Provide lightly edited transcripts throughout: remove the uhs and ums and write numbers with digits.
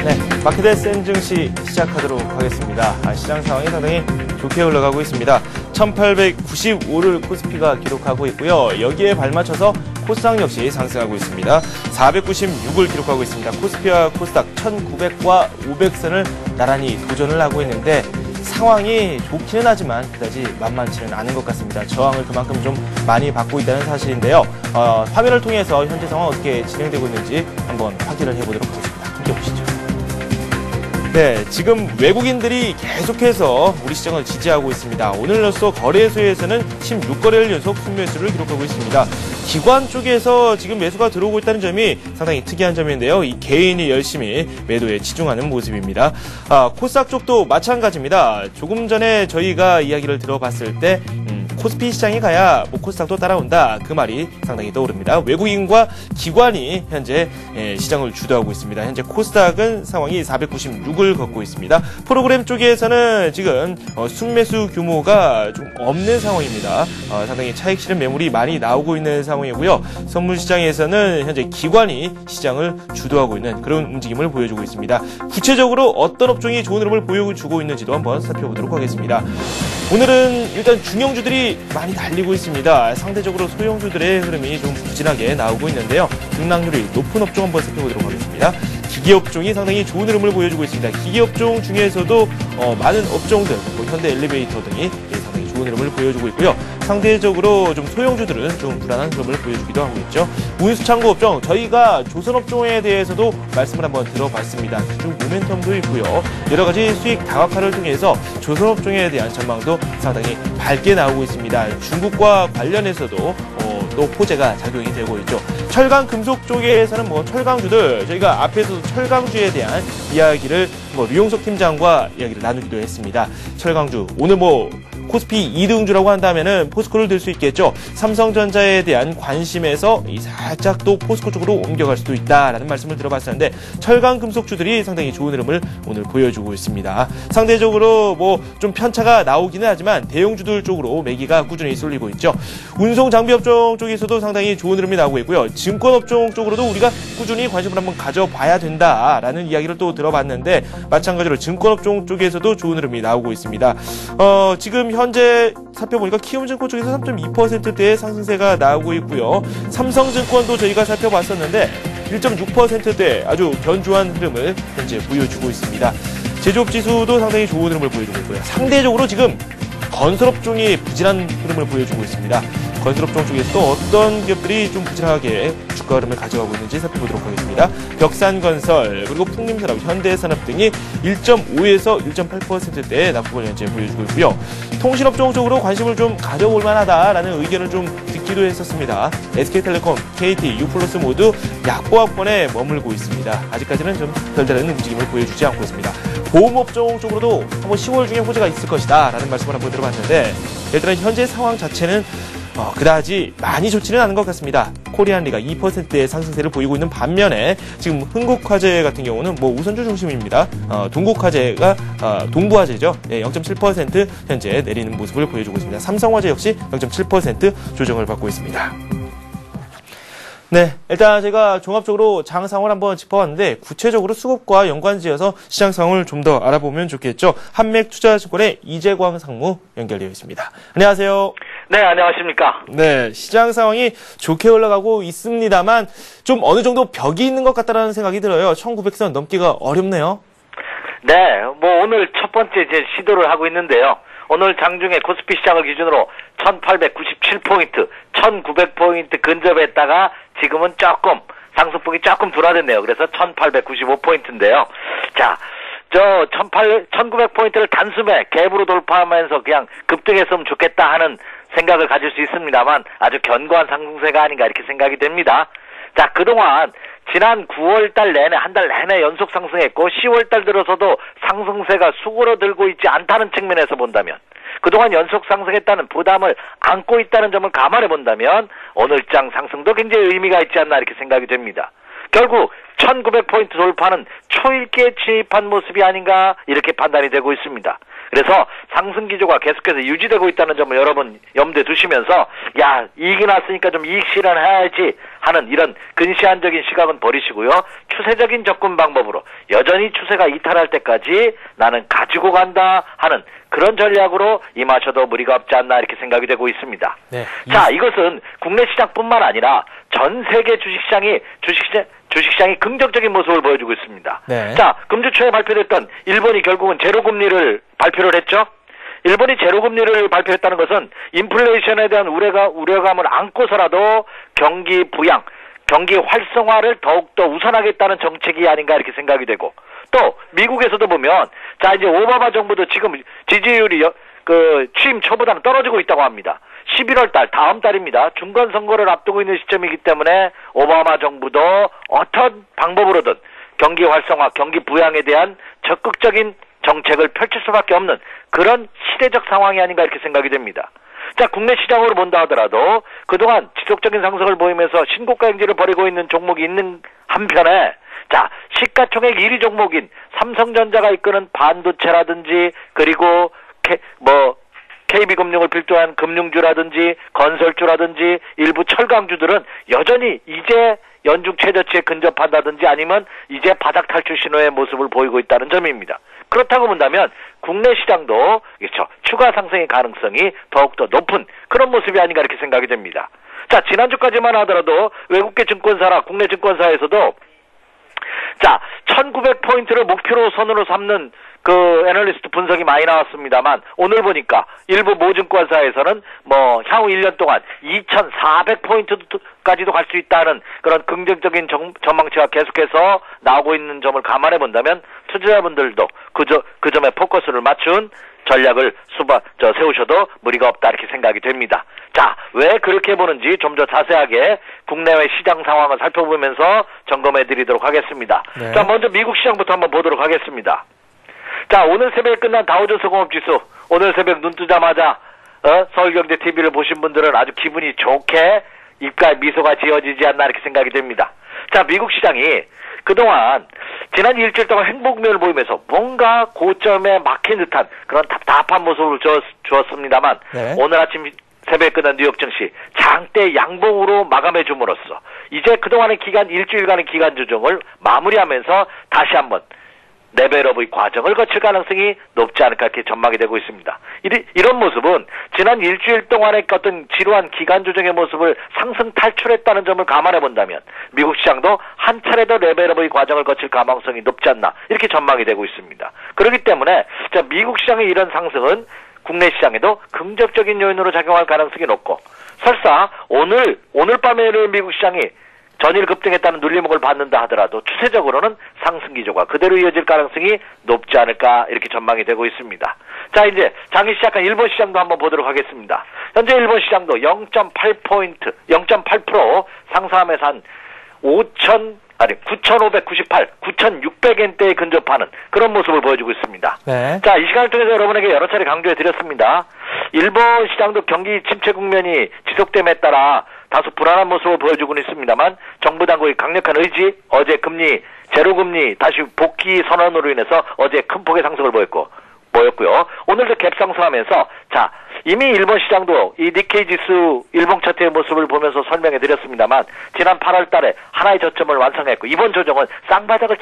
네, 마켓의 센 증시 시작하도록 하겠습니다. 시장 상황이 상당히 좋게 흘러가고 있습니다. 1895를 코스피가 기록하고 있고요. 여기에 발맞춰서 코스닥 역시 상승하고 있습니다. 496을 기록하고 있습니다. 코스피와 코스닥 1900과 500선을 나란히 도전을 하고 있는데 상황이 좋기는 하지만 그다지 만만치는 않은 것 같습니다. 저항을 그만큼 좀 많이 받고 있다는 사실인데요. 화면을 통해서 현재 상황 어떻게 진행되고 있는지 한번 확인을 해보도록 하겠습니다. 함께 보시죠. 네, 지금 외국인들이 계속해서 우리 시장을 지지하고 있습니다. 오늘로써 거래소에서는 16거래일 연속 순매수를 기록하고 있습니다. 기관 쪽에서 지금 매수가 들어오고 있다는 점이 상당히 특이한 점인데요. 이 개인이 열심히 매도에 치중하는 모습입니다. 코스닥 쪽도 마찬가지입니다. 조금 전에 저희가 이야기를 들어봤을 때 코스피 시장에 가야 코스닥도 따라온다. 그 말이 상당히 떠오릅니다. 외국인과 기관이 현재 시장을 주도하고 있습니다. 현재 코스닥은 상황이 496을 걷고 있습니다. 프로그램 쪽에서는 지금 순매수 규모가 좀 없는 상황입니다. 상당히 차익 실현 매물이 많이 나오고 있는 상황이고요. 선물 시장에서는 현재 기관이 시장을 주도하고 있는 그런 움직임을 보여주고 있습니다. 구체적으로 어떤 업종이 좋은 흐름을 보여주고 있는지도 한번 살펴보도록 하겠습니다. 오늘은 일단 중형주들이 많이 달리고 있습니다. 상대적으로 소형주들의 흐름이 좀 부진하게 나오고 있는데요. 등락률이 높은 업종 한번 살펴보도록 하겠습니다. 기계업종이 상당히 좋은 흐름을 보여주고 있습니다. 기계업종 중에서도 많은 업종들, 현대 엘리베이터 등이 상당히 좋은 흐름을 보여주고 있고요. 상대적으로 좀 소형주들은 좀 불안한 흐름을 보여주기도 하고 있죠. 운수창고 업종, 저희가 조선업종에 대해서도 말씀을 한번 들어봤습니다. 좀 모멘텀도 있고요. 여러 가지 수익 다각화를 통해서 조선업종에 대한 전망도 상당히 밝게 나오고 있습니다. 중국과 관련해서도 또 호재가 작용이 되고 있죠. 철강 금속 쪽에서는 철강주들, 저희가 앞에서도 철강주에 대한 이야기를 류용석 팀장과 이야기를 나누기도 했습니다. 철강주, 오늘 코스피 2등주라고 한다면은 포스코를 들 수 있겠죠. 삼성전자에 대한 관심에서 살짝 또 포스코 쪽으로 옮겨갈 수도 있다라는 말씀을 들어봤었는데 철강 금속주들이 상당히 좋은 흐름을 오늘 보여주고 있습니다. 상대적으로 좀 편차가 나오기는 하지만 대형주들 쪽으로 매기가 꾸준히 쏠리고 있죠. 운송 장비업종 쪽에서도 상당히 좋은 흐름이 나오고 있고요. 증권업종 쪽으로도 우리가 꾸준히 관심을 한번 가져봐야 된다라는 이야기를 또 들어봤는데 마찬가지로 증권업종 쪽에서도 좋은 흐름이 나오고 있습니다. 지금 현재 살펴보니까 키움증권 쪽에서 3.2%대의 상승세가 나오고 있고요. 삼성증권도 저희가 살펴봤었는데 1.6%대 아주 견조한 흐름을 현재 보여주고 있습니다. 제조업지수도 상당히 좋은 흐름을 보여주고 있고요. 상대적으로 지금 건설업종이 부진한 흐름을 보여주고 있습니다. 건설업종 쪽에서 또 어떤 기업들이 좀 부진하게 주가 흐름을 가져가고 있는지 살펴보도록 하겠습니다. 벽산건설, 그리고 풍림산업, 현대산업 등이 1.5에서 1.8%대의 낙폭을 현재 보여주고 있고요. 통신업종 쪽으로 관심을 좀 가져볼 만하다라는 의견을 좀 듣기도 했었습니다. SK텔레콤, KT, U+ 모두 약보합권에 머물고 있습니다. 아직까지는 좀 별다른 움직임을 보여주지 않고 있습니다. 보험업종 쪽으로도 한번 10월 중에 호재가 있을 것이다 라는 말씀을 한번 들어봤는데 일단은 현재 상황 자체는 그다지 많이 좋지는 않은 것 같습니다. 코리안리가 2%의 상승세를 보이고 있는 반면에 지금 흥국화재 같은 경우는 우선주 중심입니다. 동국화재가 동부화재죠. 0.7% 현재 내리는 모습을 보여주고 있습니다. 삼성화재 역시 0.7% 조정을 받고 있습니다. 네, 일단 제가 종합적으로 장 상황을 한번 짚어봤는데 구체적으로 수급과 연관지어서 시장 상황을 좀 더 알아보면 좋겠죠. 한맥투자증권의 이재광 상무 연결되어 있습니다. 안녕하세요. 네, 안녕하십니까. 네, 시장 상황이 좋게 올라가고 있습니다만 좀 어느 정도 벽이 있는 것 같다는 생각이 들어요. 1900선 넘기가 어렵네요. 네, 오늘 첫 번째 시도를 하고 있는데요. 오늘 장중에 코스피 시장을 기준으로 1897포인트, 1900포인트 근접했다가 지금은 조금 상승폭이 조금 둔화됐네요. 그래서 1895포인트인데요. 자, 1900포인트를 단숨에 갭으로 돌파하면서 그냥 급등했으면 좋겠다 하는 생각을 가질 수 있습니다만 아주 견고한 상승세가 아닌가 이렇게 생각이 됩니다. 자, 그동안 지난 9월달 내내 한 달 내내 연속 상승했고 10월달 들어서도 상승세가 수그러들고 있지 않다는 측면에서 본다면 그동안 연속 상승했다는 부담을 안고 있다는 점을 감안해 본다면 오늘장 상승도 굉장히 의미가 있지 않나 이렇게 생각이 됩니다. 결국 1900포인트 돌파는 초읽기에 진입한 모습이 아닌가 이렇게 판단이 되고 있습니다. 그래서 상승 기조가 계속해서 유지되고 있다는 점을 여러분 염두에 두시면서 야 이익이 났으니까 좀 이익 실현해야지 하는 이런 근시안적인 시각은 버리시고요. 추세적인 접근 방법으로 여전히 추세가 이탈할 때까지 나는 가지고 간다 하는 그런 전략으로 임하셔도 무리가 없지 않나 이렇게 생각이 되고 있습니다. 네. 자, 이것은 국내 시장뿐만 아니라 전 세계 주식시장이 긍정적인 모습을 보여주고 있습니다. 네. 자, 금주 초에 발표됐던 일본이 결국은 제로금리를 발표를 했죠. 일본이 제로금리를 발표했다는 것은 인플레이션에 대한 우려감을 안고서라도 경기 부양, 경기 활성화를 더욱더 우선하겠다는 정책이 아닌가 이렇게 생각이 되고, 또 미국에서도 보면 자 이제 오바마 정부도 지금 지지율이 취임 초보다는 떨어지고 있다고 합니다. 11월 달 다음 달입니다. 중간 선거를 앞두고 있는 시점이기 때문에 오바마 정부도 어떤 방법으로든 경기 활성화, 경기 부양에 대한 적극적인 정책을 펼칠 수밖에 없는 그런 시대적 상황이 아닌가 이렇게 생각이 됩니다. 자, 국내 시장으로 본다 하더라도 그동안 지속적인 상승을 보이면서 신고가 행진을 벌이고 있는 종목이 있는 한편에 자, 시가총액 1위 종목인 삼성전자가 이끄는 반도체라든지 그리고 KB금융을 필두한 금융주라든지 건설주라든지 일부 철강주들은 여전히 이제 연중 최저치에 근접한다든지 아니면 이제 바닥 탈출 신호의 모습을 보이고 있다는 점입니다. 그렇다고 본다면 국내 시장도 그렇죠, 추가 상승의 가능성이 더욱더 높은 그런 모습이 아닌가 이렇게 생각이 됩니다. 자, 지난주까지만 하더라도 외국계 증권사나 국내 증권사에서도 자, 1900포인트를 목표로 선으로 삼는 애널리스트 분석이 많이 나왔습니다만 오늘 보니까 일부 모증권사에서는 향후 1년 동안 2400포인트까지도 갈 수 있다는 그런 긍정적인 전망치가 계속해서 나오고 있는 점을 감안해 본다면 투자자분들도 그 점에 포커스를 맞춘 전략을 세우셔도 무리가 없다 이렇게 생각이 됩니다. 자, 왜 그렇게 보는지 좀 더 자세하게 국내외 시장 상황을 살펴보면서 점검해 드리도록 하겠습니다. 네. 자, 먼저 미국 시장부터 한번 보도록 하겠습니다. 자, 오늘 새벽에 끝난 다우존스 공업지수 오늘 새벽 눈 뜨자마자 서울경제TV를 보신 분들은 아주 기분이 좋게 입가에 미소가 지어지지 않나 이렇게 생각이 됩니다. 자, 미국 시장이 그동안 지난 일주일 동안 행복면을 보이면서 뭔가 고점에 막힌 듯한 그런 답답한 모습을 주었습니다만 네. 오늘 아침 새벽에 끝난 뉴욕 증시 장대 양봉으로 마감해 줌으로써 이제 그동안의 일주일간의 기간 조정을 마무리하면서 다시 한번 레벨업의 과정을 거칠 가능성이 높지 않을까 이렇게 전망이 되고 있습니다. 이런 모습은 지난 일주일 동안의 어떤 지루한 기간 조정의 모습을 상승 탈출했다는 점을 감안해 본다면 미국 시장도 한 차례 더 레벨업의 과정을 거칠 가능성이 높지 않나 이렇게 전망이 되고 있습니다. 그렇기 때문에 자, 미국 시장의 이런 상승은 국내 시장에도 긍정적인 요인으로 작용할 가능성이 높고 설사 오늘 밤에는 미국 시장이 전일 급등했다는 눌림목을 받는다 하더라도 추세적으로는 상승 기조가 그대로 이어질 가능성이 높지 않을까 이렇게 전망이 되고 있습니다. 자, 이제 장이 시작한 일본 시장도 한번 보도록 하겠습니다. 현재 일본 시장도 0.8% 상승하면서 한 9,598, 9,600엔대에 근접하는 그런 모습을 보여주고 있습니다. 네. 자, 이 시간을 통해서 여러분에게 여러 차례 강조해 드렸습니다. 일본 시장도 경기 침체 국면이 지속됨에 따라 다소 불안한 모습을 보여주고는 있습니다만 정부 당국의 강력한 의지, 어제 제로금리 다시 복귀 선언으로 인해서 어제 큰 폭의 상승을 보였고요. 오늘도 갭상승하면서 자, 이미 일본 시장도 이 니케이 지수 일봉 차트의 모습을 보면서 설명해 드렸습니다만 지난 8월 달에 하나의 저점을 완성했고 이번 조정은 쌍바닥을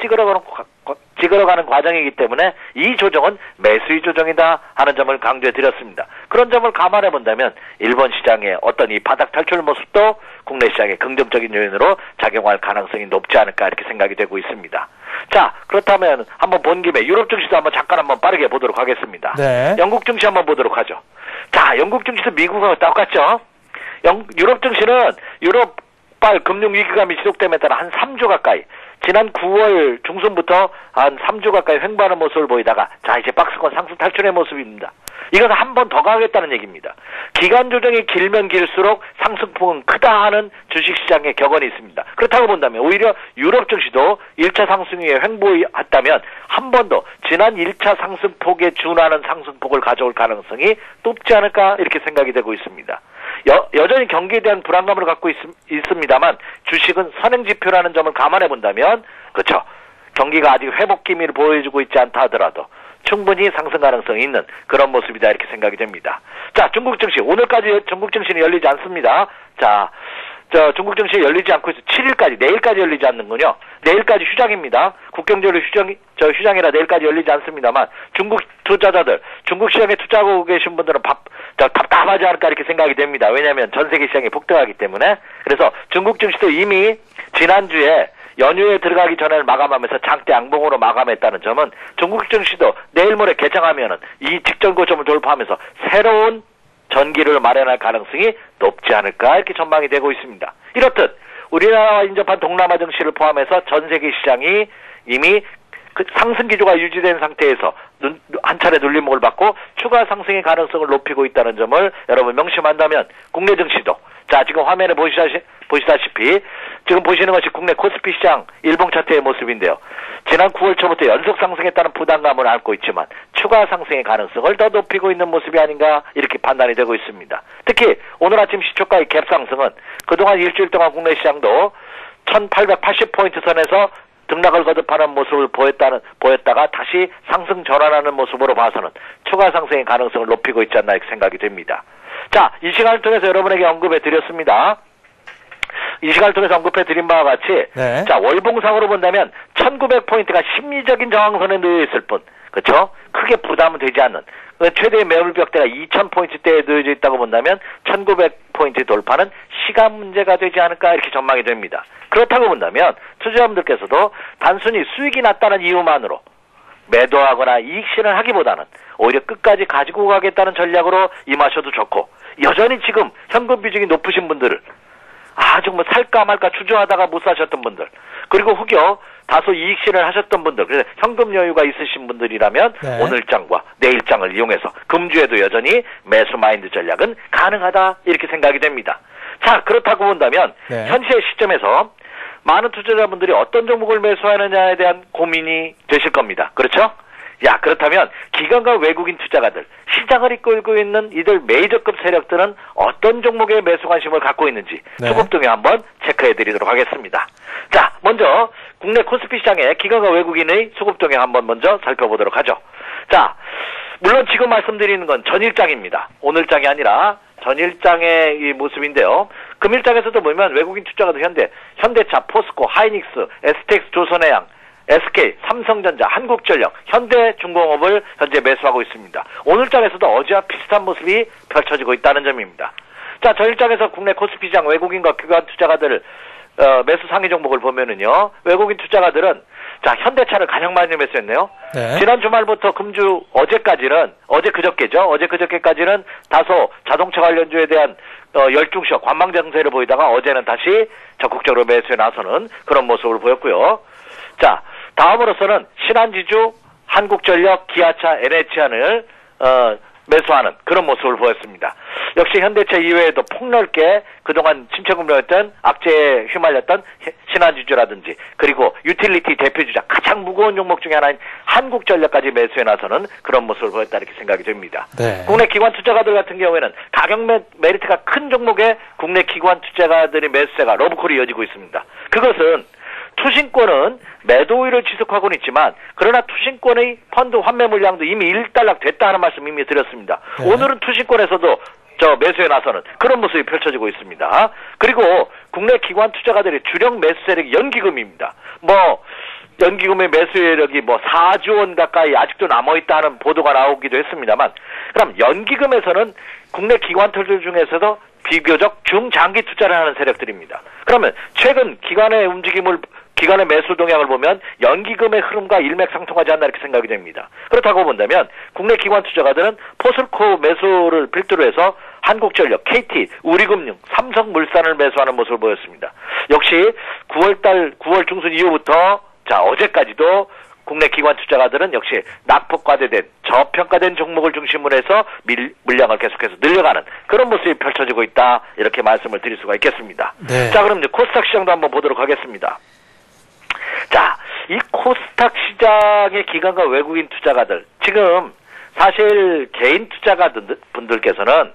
찍으러가는 과정이기 때문에 이 조정은 매수의 조정이다 하는 점을 강조해 드렸습니다. 그런 점을 감안해 본다면 일본 시장의 어떤 이 바닥 탈출 모습도 국내 시장의 긍정적인 요인으로 작용할 가능성이 높지 않을까 이렇게 생각이 되고 있습니다. 자, 그렇다면 한번 본 김에 유럽 증시도 한번 빠르게 보도록 하겠습니다. 네. 영국 증시 한번 보도록 하죠. 자, 영국 증시도 미국하고 똑같죠. 유럽 증시는 유럽발 금융 위기감이 지속됨에 따라 한 3주 가까이 지난 9월 중순부터 한 3주 가까이 횡보하는 모습을 보이다가 자, 이제 박스권 상승 탈출의 모습입니다. 이것은 한 번 더 가겠다는 얘기입니다. 기간 조정이 길면 길수록 상승폭은 크다 하는 주식시장의 격언이 있습니다. 그렇다고 본다면 오히려 유럽 증시도 1차 상승 위에 횡보했다면 한 번 더 지난 1차 상승폭에 준하는 상승폭을 가져올 가능성이 높지 않을까 이렇게 생각이 되고 있습니다. 여전히 경기에 대한 불안감을 갖고 있습니다만 주식은 선행지표라는 점을 감안해 본다면 그렇죠. 경기가 아직 회복 기미를 보여주고 있지 않다 하더라도 충분히 상승 가능성이 있는 그런 모습이다 이렇게 생각이 됩니다. 자, 중국 증시 오늘까지 중국 증시는 열리지 않습니다. 자, 중국 증시 열리지 않고 있어 7일까지 내일까지 열리지 않는군요. 내일까지 휴장입니다. 국경적으로 휴장이라 내일까지 열리지 않습니다만 중국 투자자들 중국 시장에 투자하고 계신 분들은 답답하지 않을까 이렇게 생각이 됩니다. 왜냐하면 전 세계 시장이 폭등하기 때문에. 그래서 중국 증시도 이미 지난주에 연휴에 들어가기 전에 마감하면서 장대 양봉으로 마감했다는 점은 중국 증시도 내일 모레 개장하면은 이 직전 고점을 돌파하면서 새로운 전기를 마련할 가능성이 높지 않을까 이렇게 전망이 되고 있습니다. 이렇듯 우리나라와 인접한 동남아 증시를 포함해서 전 세계 시장이 이미 그 상승 기조가 유지된 상태에서 한 차례 눌림목을 받고 추가 상승의 가능성을 높이고 있다는 점을 여러분 명심한다면 국내 증시도 자 지금 화면에 보시다시피 지금 보시는 것이 국내 코스피 시장 일봉 차트의 모습인데요. 지난 9월 초부터 연속 상승했다는 부담감을 안고 있지만 추가 상승의 가능성을 더 높이고 있는 모습이 아닌가 이렇게 판단이 되고 있습니다. 특히 오늘 아침 시초가의 갭 상승은 그동안 일주일 동안 국내 시장도 1880포인트 선에서 등락을 거듭하는 모습을 보였다가 다시 상승 전환하는 모습으로 봐서는 추가 상승의 가능성을 높이고 있지 않나 이렇게 생각이 됩니다. 자, 이 시간을 통해서 여러분에게 언급해 드렸습니다. 이 시간을 통해서 언급해 드린 바와 같이 네. 자, 월봉상으로 본다면 1900포인트가 심리적인 저항선에 놓여 있을 뿐 그렇죠? 크게 부담은 되지 않는 최대의 매물벽대가 2000포인트대에 놓여져 있다고 본다면 1900포인트 돌파는 시간 문제가 되지 않을까 이렇게 전망이 됩니다. 그렇다고 본다면 투자자분들께서도 단순히 수익이 났다는 이유만으로 매도하거나 이익 실현을 하기보다는 오히려 끝까지 가지고 가겠다는 전략으로 임하셔도 좋고 여전히 지금 현금 비중이 높으신 분들을 정말 살까 말까 주저하다가 못 사셨던 분들 그리고 혹여 다소 이익 실현을 하셨던 분들 그래서 현금 여유가 있으신 분들이라면 네. 오늘 장과 내일 장을 이용해서 금주에도 여전히 매수 마인드 전략은 가능하다 이렇게 생각이 됩니다. 자 그렇다고 본다면 네. 현재 시점에서 많은 투자자분들이 어떤 종목을 매수하느냐에 대한 고민이 되실 겁니다. 그렇죠? 야 그렇다면 기관과 외국인 투자가들 시장을 이끌고 있는 이들 메이저급 세력들은 어떤 종목에 매수 관심을 갖고 있는지 네. 수급등에 한번 체크해드리도록 하겠습니다. 자 먼저 국내 코스피 시장의 기관과 외국인의 수급동향 한번 먼저 살펴보도록 하죠. 자 물론 지금 말씀드리는 건 전일장입니다. 오늘장이 아니라 전일장의 이 모습인데요. 금일장에서도 보면 외국인 투자가도 현대차, 포스코, 하이닉스, STX, 조선해양, SK, 삼성전자, 한국전력, 현대중공업을 현재 매수하고 있습니다. 오늘장에서도 어제와 비슷한 모습이 펼쳐지고 있다는 점입니다. 자, 전일장에서 국내 코스피 시장 외국인과 기관 투자가들 매수 상위 종목을 보면은요. 외국인 투자가들은 자, 현대차를 가장 많이 매수했네요. 네. 지난 주말부터 금주 어제 그저께까지는 다소 자동차 관련주에 대한 열중시와 관망 장세를 보이다가 어제는 다시 적극적으로 매수에 나서는 그런 모습을 보였고요. 자, 다음으로서는 신한지주, 한국전력, 기아차, NH안을 매수하는 그런 모습을 보였습니다. 역시 현대차 이외에도 폭넓게 그동안 침체금리였던 악재에 휘말렸던 신한지주라든지 그리고 유틸리티 대표주자 가장 무거운 종목 중에 하나인 한국전력까지 매수해 나서는 그런 모습을 보였다 이렇게 생각이 됩니다. 네. 국내 기관 투자가들 같은 경우에는 가격 메리트가 큰 종목에 국내 기관 투자가들의 매수세가 러브콜이 이어지고 있습니다. 그것은 투신권은 매도 우위를 지속하고는 있지만 그러나 투신권의 펀드 환매 물량도 이미 일단락 됐다 하는 말씀 이미 드렸습니다. 네. 오늘은 투신권에서도 매수에 나서는 그런 모습이 펼쳐지고 있습니다. 그리고 국내 기관 투자가들의 주력 매수 세력이 연기금입니다. 연기금의 매수 세력이 4조 원 가까이 아직도 남아있다 하는 보도가 나오기도 했습니다만 그럼 연기금에서는 국내 기관들 중에서도 비교적 중장기 투자를 하는 세력들입니다. 그러면 최근 기관의 매수 동향을 보면 연기금의 흐름과 일맥상통하지 않나 이렇게 생각이 됩니다. 그렇다고 본다면 국내 기관 투자가들은 포스코 매수를 필두로 해서 한국전력, KT, 우리금융, 삼성물산을 매수하는 모습을 보였습니다. 역시 9월 중순 이후부터 어제까지도 국내 기관 투자가들은 역시 낙폭과대된 저평가된 종목을 중심으로 해서 물량을 계속해서 늘려가는 그런 모습이 펼쳐지고 있다 이렇게 말씀을 드릴 수가 있겠습니다. 네. 자 그럼 이제 코스닥 시장도 한번 보도록 하겠습니다. 자, 이 코스닥 시장의 기관과 외국인 투자가들 지금 사실 개인 투자가분들께서는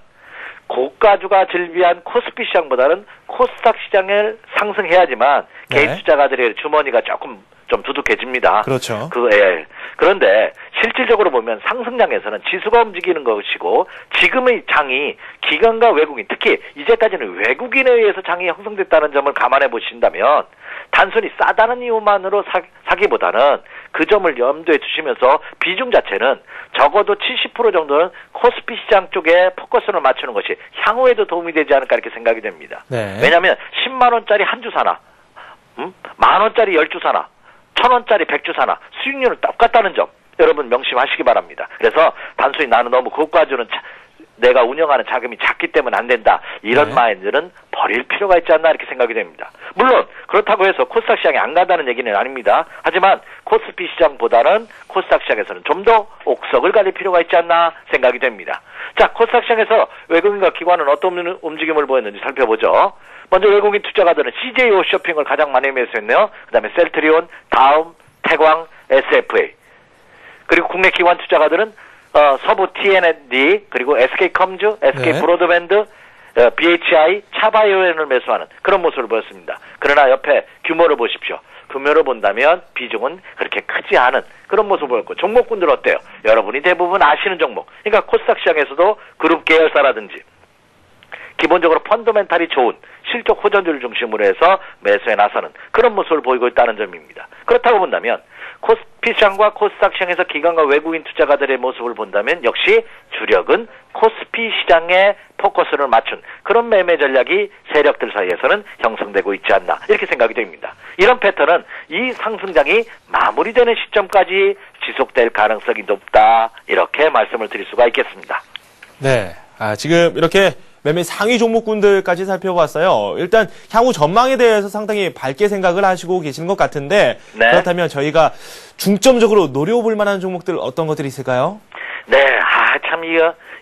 고가주가 즐비한 코스피 시장보다는 코스닥 시장을 상승해야지만 네. 개인 투자가들의 주머니가 조금 좀 두둑해집니다. 그렇죠. 예. 그런데 실질적으로 보면 상승장에서는 지수가 움직이는 것이고 지금의 장이 기관과 외국인, 특히 이제까지는 외국인에 의해서 장이 형성됐다는 점을 감안해 보신다면 단순히 싸다는 이유만으로 사기보다는 그 점을 염두에 두시면서 비중 자체는 적어도 70% 정도는 코스피 시장 쪽에 포커스를 맞추는 것이 향후에도 도움이 되지 않을까 이렇게 생각이 됩니다. 네. 왜냐하면 10만 원짜리 한 주 사나, 만 원짜리 10주 사나, 1,000원짜리 100주 사나 수익률은 똑같다는 점 여러분 명심하시기 바랍니다. 그래서 단순히 나는 너무 고가주는 내가 운영하는 자금이 작기 때문에 안 된다. 이런 네. 마인드는 버릴 필요가 있지 않나 이렇게 생각이 됩니다. 물론 그렇다고 해서 코스닥 시장이 안 간다는 얘기는 아닙니다. 하지만 코스피 시장보다는 코스닥 시장에서는 좀 더 옥석을 가릴 필요가 있지 않나 생각이 됩니다. 자, 코스닥 시장에서 외국인과 기관은 어떤 움직임을 보였는지 살펴보죠. 먼저 외국인 투자가들은 CJ 홈쇼핑을 가장 많이 매수했네요. 그 다음에 셀트리온, 다음, 태광, SFA. 그리고 국내 기관 투자가들은 서부 TND, 그리고 SK컴즈, SK 네. 브로드밴드, BHI, 차바이오엔을 매수하는 그런 모습을 보였습니다. 그러나 옆에 규모를 보십시오. 규모를 본다면 비중은 그렇게 크지 않은 그런 모습을 보였고, 종목군들 어때요? 여러분이 대부분 아시는 종목. 그러니까 코스닥 시장에서도 그룹 계열사라든지 기본적으로 펀더멘탈이 좋은 실적 호전주를 중심으로 해서 매수에 나서는 그런 모습을 보이고 있다는 점입니다. 그렇다고 본다면 코스피 시장과 코스닥 시장에서 기관과 외국인 투자가들의 모습을 본다면 역시 주력은 코스피 시장에 포커스를 맞춘 그런 매매 전략이 세력들 사이에서는 형성되고 있지 않나 이렇게 생각이 됩니다. 이런 패턴은 이 상승장이 마무리되는 시점까지 지속될 가능성이 높다 이렇게 말씀을 드릴 수가 있겠습니다. 네. 지금 이렇게 매매 상위 종목군들까지 살펴봤어요. 일단 향후 전망에 대해서 상당히 밝게 생각을 하시고 계시는 것 같은데 네. 그렇다면 저희가 중점적으로 노려볼 만한 종목들 어떤 것들이 있을까요? 네, 참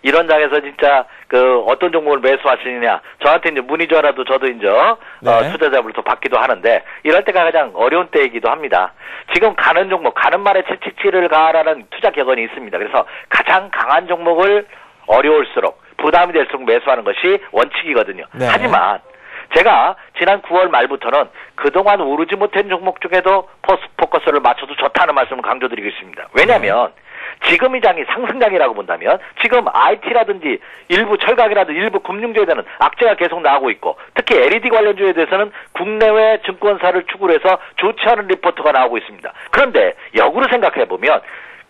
이런 장에서 진짜 어떤 종목을 매수하시느냐 저한테 이제 문의죠 라도 저도 이제 네. 투자자부터 받기도 하는데 이럴 때가 가장 어려운 때이기도 합니다. 지금 가는 종목 가는 말에 채찍질을 가라는 투자 격언이 있습니다. 그래서 가장 강한 종목을 어려울수록 부담이 될수록 매수하는 것이 원칙이거든요. 네. 하지만 제가 지난 9월 말부터는 그동안 오르지 못한 종목 중에도 포커스를 맞춰도 좋다는 말씀을 강조드리고 있습니다. 왜냐하면 지금 이 장이 상승장이라고 본다면 지금 IT라든지 일부 철강이라든지 일부 금융주에 대한 악재가 계속 나오고 있고 특히 LED 관련주에 대해서는 국내외 증권사를 축으로 해서 좋지 않은 리포트가 나오고 있습니다. 그런데 역으로 생각해보면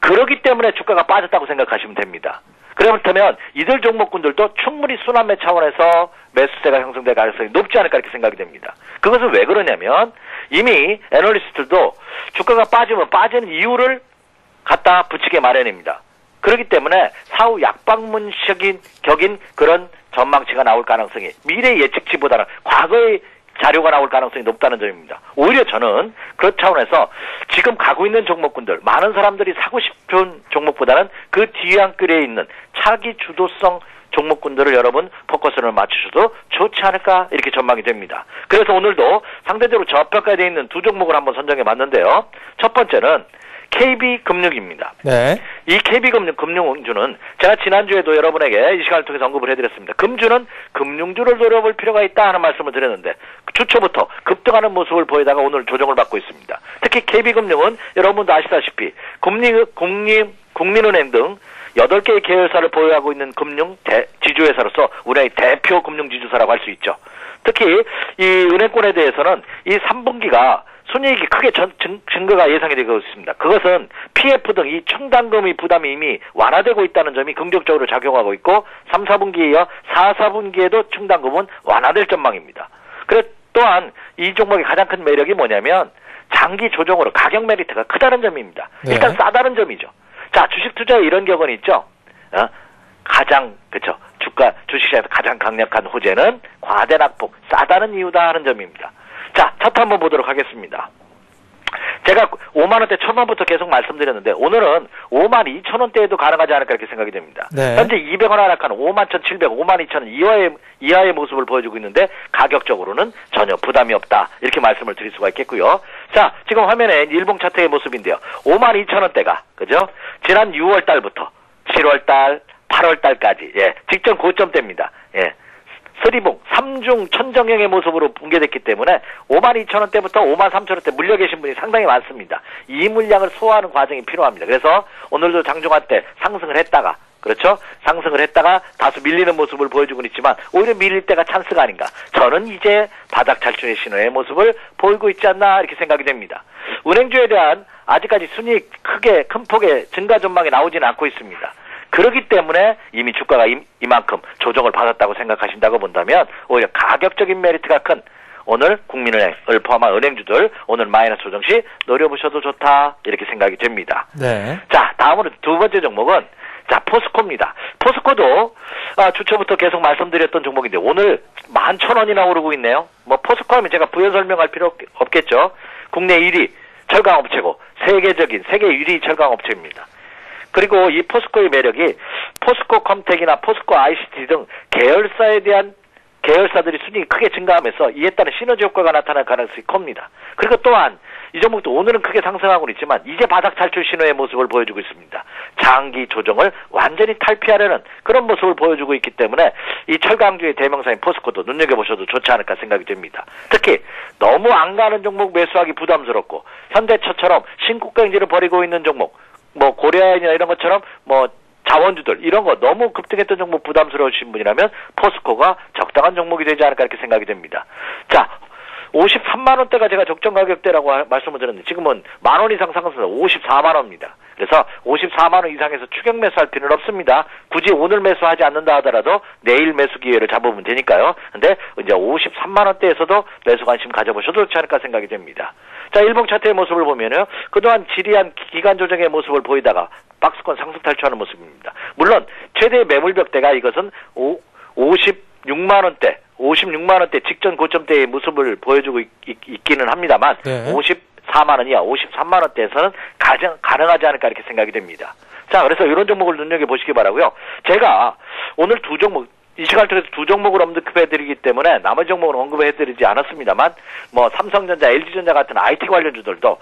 그러기 때문에 주가가 빠졌다고 생각하시면 됩니다. 그렇다면 이들 종목군들도 충분히 순환매 차원에서 매수세가 형성될 가능성이 높지 않을까 이렇게 생각이 됩니다. 그것은 왜 그러냐면 이미 애널리스트들도 주가가 빠지면 빠지는 이유를 갖다 붙이게 마련입니다. 그렇기 때문에 사후 약방문적인 그런 전망치가 나올 가능성이 미래 예측치보다는 과거의 자료가 나올 가능성이 높다는 점입니다. 오히려 저는 그런 차원에서 지금 가고 있는 종목군들 많은 사람들이 사고 싶은 종목보다는 그 뒤안길에 있는 차기 주도성 종목군들을 여러분 포커스를 맞추셔도 좋지 않을까 이렇게 전망이 됩니다. 그래서 오늘도 상대적으로 저평가되어 있는 두 종목을 한번 선정해 봤는데요. 첫 번째는 KB금융입니다. 네. 이 KB금융주는 제가 지난주에도 여러분에게 이 시간을 통해서 언급을 해드렸습니다. 금주는 금융주를 노려볼 필요가 있다 하는 말씀을 드렸는데 주초부터 급등하는 모습을 보이다가 오늘 조정을 받고 있습니다. 특히 KB금융은 여러분도 아시다시피 국민은행 등 8개의 계열사를 보유하고 있는 금융 지주회사로서 우리의 대표 금융지주사라고 할 수 있죠. 특히 이 은행권에 대해서는 이 3분기가 순이익이 크게 증가가 예상이 되고 있습니다. 그것은 PF 등 이 충당금의 부담이 이미 완화되고 있다는 점이 긍정적으로 작용하고 있고 3, 4분기에 이어 4, 4분기에도 충당금은 완화될 전망입니다. 또한 이 종목의 가장 큰 매력이 뭐냐면 장기 조정으로 가격 메리트가 크다는 점입니다. 네. 일단 싸다는 점이죠. 자, 주식 투자에 이런 격언이 있죠. 가장 주식시장에서 가장 강력한 호재는 과대 낙폭, 싸다는 이유다 하는 점입니다. 자, 차트 한번 보도록 하겠습니다. 제가 5만원대 초반부터 계속 말씀드렸는데 오늘은 52,000원대에도 가능하지 않을까 이렇게 생각이 됩니다. 네. 현재 200원 하락한 52,700, 52,000원 이하의 모습을 보여주고 있는데 가격적으로는 전혀 부담이 없다 이렇게 말씀을 드릴 수가 있겠고요. 자, 지금 화면에 일봉 차트의 모습인데요. 52,000원대가 그죠? 지난 6월 달부터 7월 달, 8월 달까지 직전 고점대입니다. 예. 쓰리봉, 3중 천정형의 모습으로 붕괴됐기 때문에 52,000원대부터 53,000원대 물려 계신 분이 상당히 많습니다. 이 물량을 소화하는 과정이 필요합니다. 그래서 오늘도 장중한 때 상승을 했다가, 그렇죠? 상승을 했다가 다소 밀리는 모습을 보여주고 있지만 오히려 밀릴 때가 찬스가 아닌가. 저는 이제 바닥 탈출의 신호의 모습을 보이고 있지 않나 이렇게 생각이 됩니다. 은행주에 대한 아직까지 순이익 크게 큰 폭의 증가 전망이 나오지는 않고 있습니다. 그렇기 때문에 이미 주가가 이만큼 조정을 받았다고 생각하신다고 본다면 오히려 가격적인 메리트가 큰 오늘 국민은행을 포함한 은행주들 오늘 마이너스 조정 시 노려보셔도 좋다 이렇게 생각이 됩니다. 네. 자, 다음으로 두 번째 종목은 자 포스코입니다. 포스코도 주초부터 계속 말씀드렸던 종목인데 오늘 11,000원이나 오르고 있네요. 뭐 포스코 하면 제가 부연 설명할 필요 없겠죠. 국내 1위 철강업체고 세계 1위 철강업체입니다. 그리고 이 포스코의 매력이 포스코 컴텍이나 포스코 ICT 등 계열사들이 순이익이 크게 증가하면서 이에 따른 시너지 효과가 나타날 가능성이 큽니다. 그리고 또한 이 종목도 오늘은 크게 상승하고는 있지만 이제 바닥 탈출 신호의 모습을 보여주고 있습니다. 장기 조정을 완전히 탈피하려는 그런 모습을 보여주고 있기 때문에 이 철강주의 대명사인 포스코도 눈여겨보셔도 좋지 않을까 생각이 됩니다. 특히 너무 안 가는 종목 매수하기 부담스럽고 현대차처럼 신고가 행진을 벌이고 있는 종목 뭐 고려아연이나 이런 것처럼 뭐 자원주들 이런 거 너무 급등했던 종목 부담스러우신 분이라면 포스코가 적당한 종목이 되지 않을까 이렇게 생각이 됩니다. 자, 53만 원대가 제가 적정 가격대라고 말씀을 드렸는데 지금은 10,000원 이상 상승해서 54만 원입니다. 그래서 54만 원 이상에서 추격 매수할 필요는 없습니다. 굳이 오늘 매수하지 않는다 하더라도 내일 매수 기회를 잡으면 되니까요. 근데 이제 53만 원대에서도 매수 관심 가져보셔도 좋지 않을까 생각이 됩니다. 자, 일봉 차트의 모습을 보면요. 그동안 지리한 기간 조정의 모습을 보이다가 박스권 상승 탈출하는 모습입니다. 물론 최대 매물벽대가 이것은 56만 원대 직전 고점대의 모습을 보여주고 있기는 합니다만 네. 54만 원 이하 53만 원대에서는 가능하지 않을까 이렇게 생각이 됩니다. 자, 그래서 이런 종목을 눈여겨보시기 바라고요. 제가 오늘 두 종목 이 시간을 통해서 두 종목을 언급해드리기 때문에 나머지 종목은 언급해드리지 않았습니다만 뭐 삼성전자, LG전자 같은 IT 관련주들도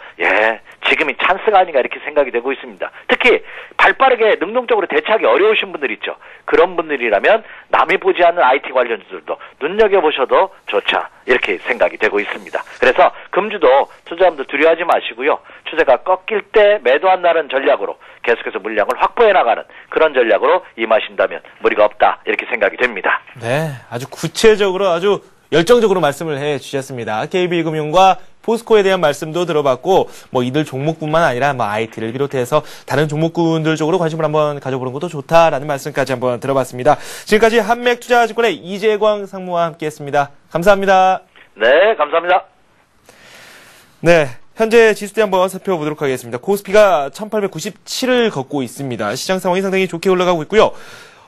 지금이 찬스가 아닌가 이렇게 생각이 되고 있습니다. 특히 발빠르게 능동적으로 대처하기 어려우신 분들 있죠. 그런 분들이라면 남이 보지 않는 IT 관련주들도 눈여겨보셔도 좋자 이렇게 생각이 되고 있습니다. 그래서 금주도 투자자분들 두려워하지 마시고요. 추세가 꺾일 때 매도한다는 전략으로 계속해서 물량을 확보해 나가는 그런 전략으로 임하신다면 무리가 없다 이렇게 생각이 됩니다. 네, 아주 구체적으로 아주 열정적으로 말씀을 해주셨습니다. KB금융과 포스코에 대한 말씀도 들어봤고 뭐 이들 종목뿐만 아니라 뭐 IT를 비롯해서 다른 종목군들 쪽으로 관심을 한번 가져보는 것도 좋다라는 말씀까지 한번 들어봤습니다. 지금까지 한맥투자증권의 이재광 상무와 함께했습니다. 감사합니다. 네, 감사합니다. 네. 현재 지수대 한번 살펴보도록 하겠습니다. 코스피가 1897을 걷고 있습니다. 시장 상황이 상당히 좋게 올라가고 있고요.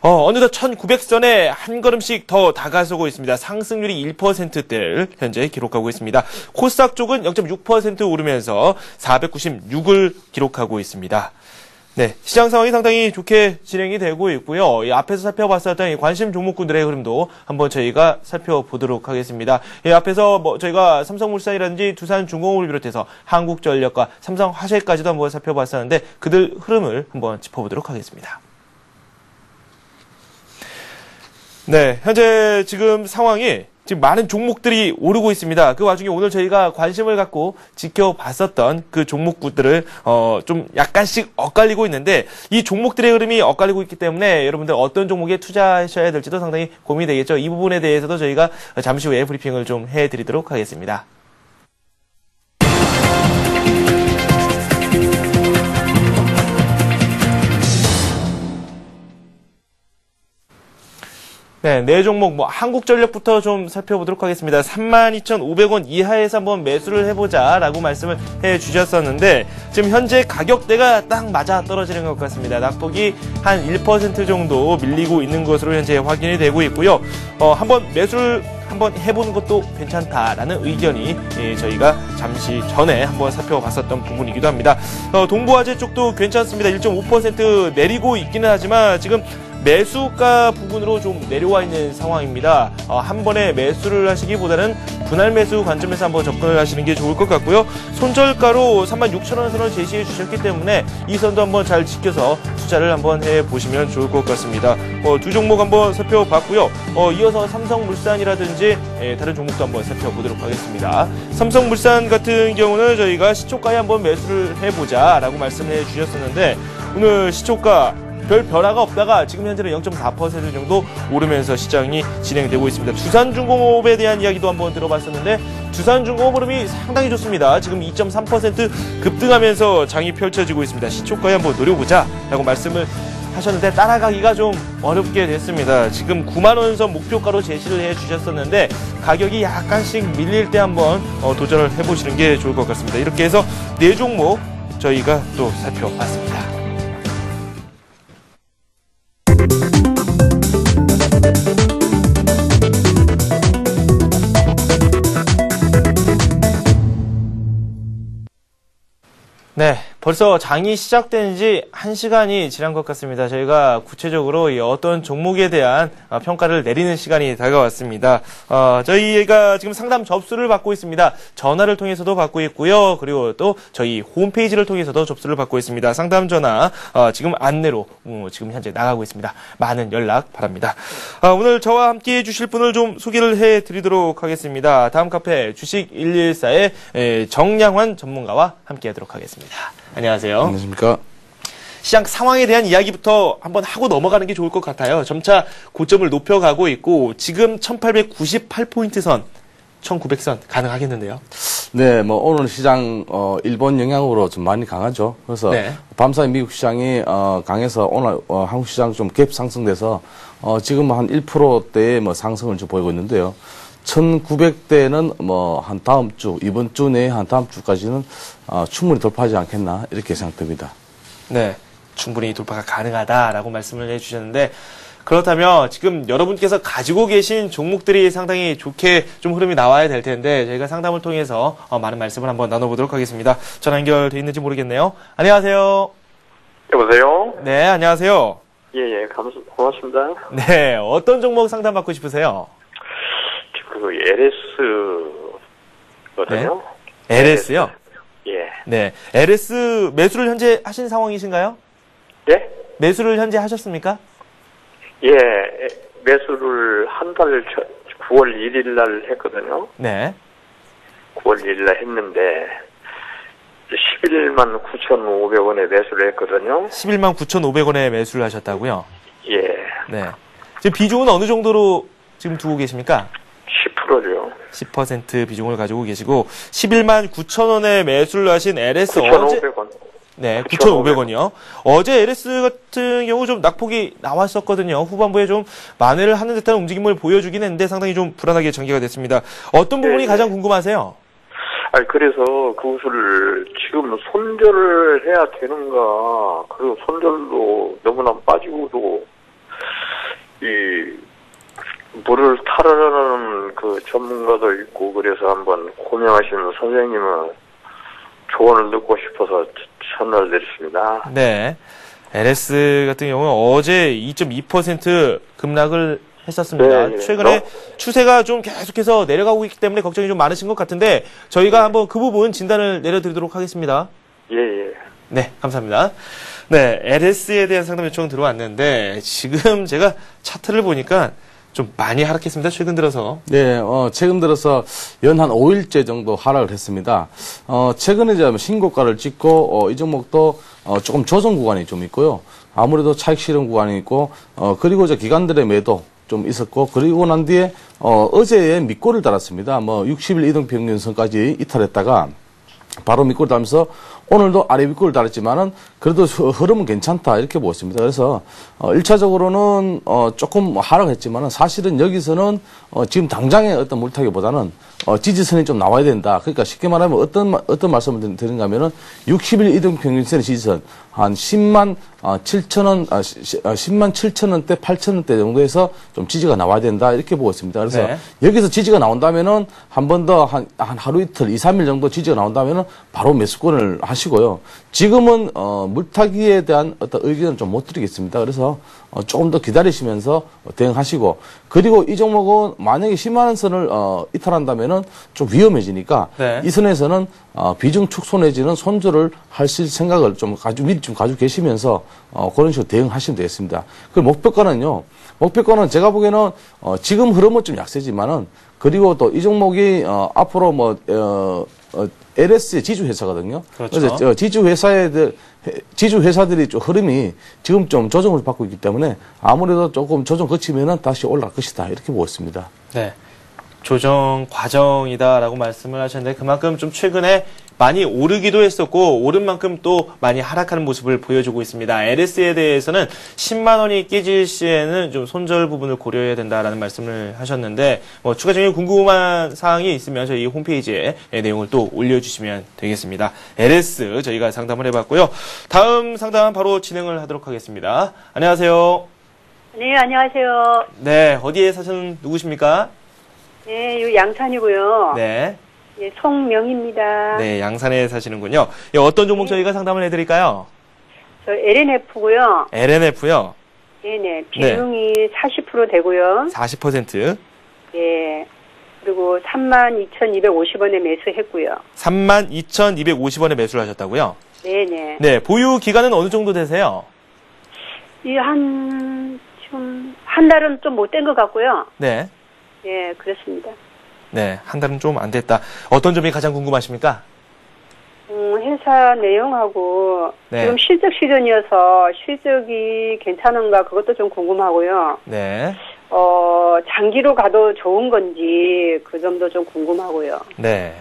어느덧 1900선에 한 걸음씩 더 다가서고 있습니다. 상승률이 1%대를 현재 기록하고 있습니다. 코스닥 쪽은 0.6% 오르면서 496을 기록하고 있습니다. 네, 시장 상황이 상당히 좋게 진행이 되고 있고요. 이 앞에서 살펴봤었던 이 관심 종목군들의 흐름도 한번 저희가 살펴보도록 하겠습니다. 이 앞에서 뭐 저희가 삼성물산이라든지 두산중공업을 비롯해서 한국전력과 삼성화재까지도 한번 살펴봤었는데 그들 흐름을 한번 짚어보도록 하겠습니다. 네, 현재 지금 상황이 지금 많은 종목들이 오르고 있습니다. 그 와중에 오늘 저희가 관심을 갖고 지켜봤었던 그 종목들을 좀 약간씩 엇갈리고 있는데 이 종목들의 흐름이 엇갈리고 있기 때문에 여러분들 어떤 종목에 투자하셔야 될지도 상당히 고민이 되겠죠. 이 부분에 대해서도 저희가 잠시 후에 브리핑을 좀 해드리도록 하겠습니다. 네, 네 종목, 한국전력부터 좀 살펴보도록 하겠습니다. 32,500원 이하에서 한번 매수를 해보자라고 말씀을 해 주셨었는데, 지금 현재 가격대가 딱 맞아 떨어지는 것 같습니다. 낙폭이 한 1% 정도 밀리고 있는 것으로 현재 확인이 되고 있고요. 한번 매수를 한번 해보는 것도 괜찮다라는 의견이 저희가 잠시 전에 한번 살펴봤었던 부분이기도 합니다. 동부화재 쪽도 괜찮습니다. 1.5% 내리고 있기는 하지만 지금 매수가 부분으로 좀 내려와 있는 상황입니다. 한 번에 매수를 하시기보다는 분할 매수 관점에서 한번 접근을 하시는 게 좋을 것 같고요. 손절가로 36,000원 선을 제시해 주셨기 때문에 이 선도 한번 잘 지켜서 투자를 한번 해보시면 좋을 것 같습니다. 두 종목 한번 살펴봤고요. 이어서 삼성물산이라든지 다른 종목도 한번 살펴보도록 하겠습니다. 삼성물산 같은 경우는 저희가 시초가에 한번 매수를 해보자 라고 말씀을 해주셨었는데 오늘 시초가 별 변화가 없다가 지금 현재는 0.4% 정도 오르면서 시장이 진행되고 있습니다. 두산중공업에 대한 이야기도 한번 들어봤었는데 두산중공업 흐름이 상당히 좋습니다. 지금 2.3% 급등하면서 장이 펼쳐지고 있습니다. 시초가에 한번 노려보자 라고 말씀을 하셨는데 따라가기가 좀 어렵게 됐습니다. 지금 9만원 선 목표가로 제시를 해주셨었는데 가격이 약간씩 밀릴 때 한번 도전을 해보시는 게 좋을 것 같습니다. 이렇게 해서 4종목 저희가 또 살펴봤습니다. 네, 벌써 장이 시작된 지 1시간이 지난 것 같습니다. 저희가 구체적으로 이 어떤 종목에 대한 평가를 내리는 시간이 다가왔습니다. 저희가 지금 상담 접수를 받고 있습니다. 전화를 통해서도 받고 있고요. 그리고 또 저희 홈페이지를 통해서도 접수를 받고 있습니다. 상담 전화 지금 안내로 지금 현재 나가고 있습니다. 많은 연락 바랍니다. 오늘 저와 함께 해주실 분을 좀 소개를 해드리도록 하겠습니다. 다음 카페 주식 114의 정량환 전문가와 함께하도록 하겠습니다. 안녕하세요. 안녕하십니까. 시장 상황에 대한 이야기부터 한번 하고 넘어가는 게 좋을 것 같아요. 점차 고점을 높여가고 있고 지금 1898포인트 선, 1900선 가능하겠는데요. 네, 뭐 오늘 시장 일본 영향으로 좀 많이 강하죠. 그래서 네. 밤사이 미국 시장이 강해서 오늘 한국 시장 좀 갭 상승돼서 지금 한 1%대의 뭐 상승을 좀 보이고 있는데요. 1900대는 뭐 한 다음 주, 이번 주 내에 한 다음 주까지는 충분히 돌파하지 않겠나 이렇게 생각됩니다. 네, 충분히 돌파가 가능하다라고 말씀을 해주셨는데 그렇다면 지금 여러분께서 가지고 계신 종목들이 상당히 좋게 좀 흐름이 나와야 될 텐데 저희가 상담을 통해서 많은 말씀을 한번 나눠보도록 하겠습니다. 전화 연결돼 있는지 모르겠네요. 안녕하세요. 여보세요? 네, 안녕하세요. 예, 고맙습니다. 네, 어떤 종목 상담받고 싶으세요? 그 LS거든요. 네. LS요? 예. 네, LS 매수를 현재 하신 상황이신가요? 예? 매수를 현재 하셨습니까? 예, 매수를 한 달 9월 1일 날 했거든요. 네. 9월 1일 날 했는데 11만 9,500원에 매수를 했거든요. 11만 9,500원에 매수를 하셨다고요? 예. 네. 지금 비중은 어느 정도로 지금 두고 계십니까? 10%죠. 10% 비중을 가지고 계시고 11만 9천원에 매수를 하신 LS 9,500원. 네, 9,500원이요. 어제 LS 같은 경우 좀 낙폭이 나왔었거든요. 후반부에 좀 만회를 하는 듯한 움직임을 보여주긴 했는데 상당히 좀 불안하게 전개가 됐습니다. 어떤 부분이 가장 궁금하세요? 아니, 그래서 그것을 지금 손절을 해야 되는가, 그리고 손절도 너무나 빠지고도, 물을 타르는 그 전문가도 있고, 그래서 한번 고명하시는 선생님은 조언을 듣고 싶어서 전화를 드렸습니다. 네. LS 같은 경우는 어제 2.2% 급락을 했었습니다. 네, 최근에 추세가 좀 계속해서 내려가고 있기 때문에 걱정이 좀 많으신 것 같은데 저희가 한번 그 부분 진단을 내려드리도록 하겠습니다. 예. 네, 감사합니다. 네, LS에 대한 상담 요청 들어왔는데 지금 제가 차트를 보니까 좀 많이 하락했습니다. 최근 들어서. 네, 최근 들어서 연 한 5일째 정도 하락을 했습니다. 최근에 이제 신고가를 찍고, 이 종목도, 조금 조정 구간이 좀 있고요. 아무래도 차익 실현 구간이 있고, 그리고 이제 기관들의 매도 좀 있었고, 그리고 난 뒤에, 어제에 밑골을 달았습니다. 60일 이동평균선까지 이탈했다가, 바로 밑골을 달면서 오늘도 아래 밑골을 달았지만은 그래도 흐름은 괜찮다 이렇게 보았습니다. 그래서 1차적으로는 조금 하락했지만은 사실은 여기서는 지금 당장의 어떤 물타기보다는 지지선이 좀 나와야 된다. 그러니까 쉽게 말하면 어떤 말씀을 드린가 하면은 60일 이동평균선의 지지선 한 10만 7천원대 8천원대 정도에서 좀 지지가 나와야 된다 이렇게 보고 있습니다. 그래서 네. 여기서 지지가 나온다면은 한 번 더 한 하루 이틀 2, 3일 정도 지지가 나온다면은 바로 매수권을 한 하시고요. 지금은 물타기에 대한 어떤 의견은 좀 못 드리겠습니다. 그래서 조금 더 기다리시면서 대응하시고, 그리고 이 종목은 만약에 10만 원 선을 이탈한다면은 좀 위험해지니까 네. 이 선에서는 비중 축소 내지는 손절을 하실 생각을 좀 미리 좀 가지고 계시면서 그런 식으로 대응하시면 되겠습니다. 그 목표가는요. 목표가는 제가 보기에는 지금 흐름은 좀 약세지만은, 그리고 또 이 종목이 앞으로 LS의 지주 회사거든요. 그렇죠. 그래서 지주 회사들이 좀 흐름이 지금 좀 조정을 받고 있기 때문에 아무래도 조금 조정 거치면은 다시 올라갈 것이다, 이렇게 보고 있습니다. 네. 조정 과정이다라고 말씀을 하셨는데, 그만큼 좀 최근에 많이 오르기도 했었고 오른 만큼 또 많이 하락하는 모습을 보여주고 있습니다. LS에 대해서는 10만 원이 깨질 시에는 좀 손절 부분을 고려해야 된다라는 말씀을 하셨는데, 추가적인 궁금한 사항이 있으면 저희 홈페이지에 내용을 또 올려주시면 되겠습니다. LS 저희가 상담을 해봤고요. 다음 상담 바로 진행을 하도록 하겠습니다. 안녕하세요. 네, 안녕하세요. 네, 어디에 사시는 누구십니까? 네, 요 양산이고요. 네. 예, 송명입니다. 네, 양산에 사시는군요. 어떤 종목 저희가 상담을 해드릴까요? 저 LNF고요. LNF요. 네네, 비중이 40% 되고요. 40%. 예, 그리고 32,250원에 매수했고요. 32,250원에 매수를 하셨다고요? 네네. 네, 보유 기간은 어느 정도 되세요? 한 달은 좀 못 된 것 같고요. 네. 예, 그렇습니다. 네, 한 달은 좀 안 됐다. 어떤 점이 가장 궁금하십니까? 회사 내용하고 네. 지금 실적 시즌이어서 실적이 괜찮은가 그것도 좀 궁금하고요. 네. 장기로 가도 좋은 건지 그 점도 좀 궁금하고요. 네.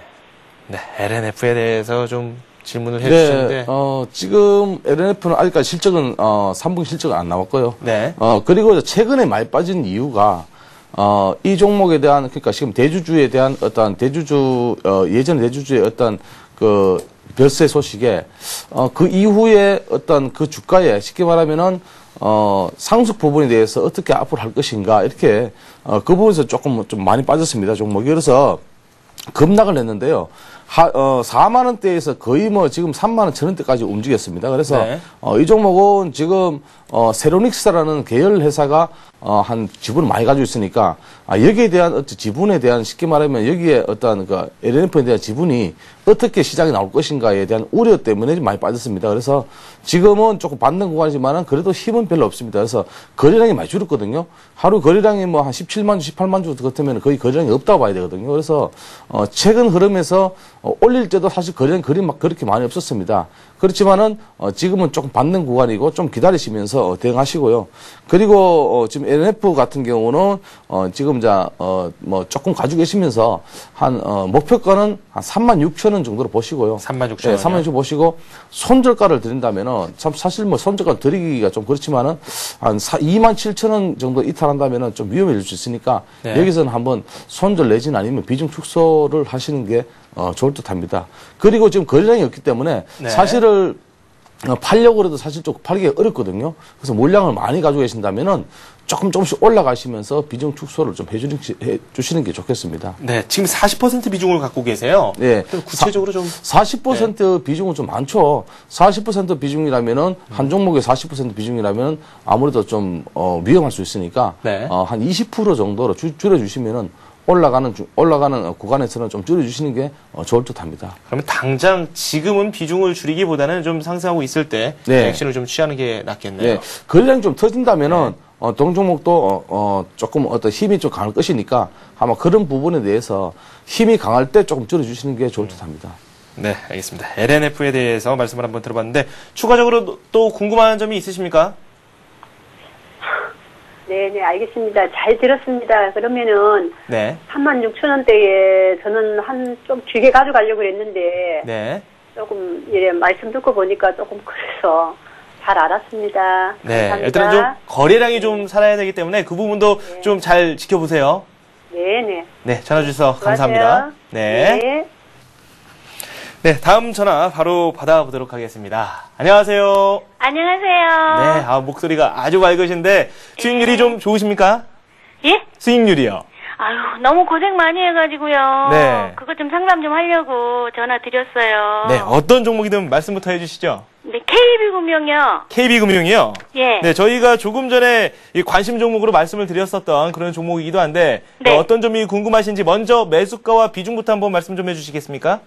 네, LNF에 대해서 좀 질문을 해주셨는데. 네, 지금 LNF는 아직까지 실적은 3분기 실적은 안 나왔고요. 네. 그리고 최근에 많이 빠진 이유가 이 종목에 대한, 그러니까 지금 대주주에 대한 어떤 예전 대주주의 어떤 그 별세 소식에, 그 이후에 어떤 그 주가에 쉽게 말하면은, 상승 부분에 대해서 어떻게 앞으로 할 것인가, 이렇게, 그 부분에서 조금 좀 많이 빠졌습니다, 종목이. 그래서 급락을 했는데요. 4만 원대에서 거의 지금 3만 원, 1,000원대까지 움직였습니다. 그래서 네. 이 종목은 지금 세로닉스라는 계열 회사가 한 지분을 많이 가지고 있으니까 여기에 대한 어떤 지분에 대한, 쉽게 말하면 여기에 어떤 그 LNF에 대한 지분이 어떻게 시장에 나올 것인가에 대한 우려 때문에 많이 빠졌습니다. 그래서 지금은 조금 받는 구간이지만은 그래도 힘은 별로 없습니다. 그래서 거래량이 많이 줄었거든요. 하루 거래량이 한 17만 주, 18만 주 같으면 거의 거래량이 없다고 봐야 되거든요. 그래서 최근 흐름에서 올릴 때도 사실 거래량이 막 그렇게 많이 없었습니다. 그렇지만은 지금은 조금 받는 구간이고 좀 기다리시면서 대응하시고요. 그리고 지금 LNF 같은 경우는 지금 조금 가지고 계시면서 목표가는 한 36,000원 정도로 보시고요. 36,000원. 네, 36,000원 보시고 손절가를 드린다면은 참 사실 손절가 드리기가 좀 그렇지만은 한 27,000원 정도 이탈한다면은 좀 위험해질 수 있으니까 네. 여기서는 한번 손절 내지는 아니면 비중 축소를 하시는 게 좋을 듯 합니다. 그리고 지금 거래량이 없기 때문에 네. 사실을 팔려고 해도 사실 좀 팔기가 어렵거든요. 그래서 물량을 많이 가지고 계신다면은 조금씩 올라가시면서 비중 축소를 좀 해주시는 게 좋겠습니다. 네, 지금 40% 비중을 갖고 계세요. 네. 그럼 구체적으로 좀. 40% 비중은 좀 많죠. 40% 비중이라면은, 한 종목의 40% 비중이라면 아무래도 좀, 위험할 수 있으니까, 네. 한 20% 정도로 줄여주시면은 올라가는 구간에서는 좀 줄여주시는 게 좋을 듯 합니다. 그러면 당장 지금은 비중을 줄이기보다는 좀 상승하고 있을 때 네. 액션을 좀 취하는 게 낫겠네요. 네. 거래량이 좀 터진다면은, 동종목도, 조금 어떤 힘이 좀 강할 것이니까 아마 그런 부분에 대해서 힘이 강할 때 조금 줄여주시는 게 좋을 듯 합니다. 네, 알겠습니다. LNF에 대해서 말씀을 한번 들어봤는데 추가적으로 또 궁금한 점이 있으십니까? 네네, 알겠습니다. 잘 들었습니다. 그러면은 네. 36,000원대에 저는 좀 길게 가져가려고 했는데 네. 조금 말씀 듣고 보니까 조금 그래서 잘 알았습니다. 네. 감사합니다. 일단은 좀 거래량이 좀 살아야 되기 때문에 그 부분도 좀 잘 지켜보세요. 네네. 네, 전화 주셔서 감사합니다. 수고하세요. 네. 네. 네, 다음 전화 바로 받아보도록 하겠습니다. 안녕하세요. 안녕하세요. 네, 목소리가 아주 밝으신데 수익률이 좀 좋으십니까? 예? 수익률이요. 아유, 너무 고생 많이 해가지고요. 네. 그것 좀 상담 좀 하려고 전화 드렸어요. 네, 어떤 종목이든 말씀부터 해주시죠. 네, KB금융이요. KB금융이요? 예. 네, 저희가 조금 전에 이 관심 종목으로 말씀을 드렸었던 그런 종목이기도 한데 네. 어떤 점이 궁금하신지 먼저 매수가와 비중부터 한번 말씀 좀 해주시겠습니까?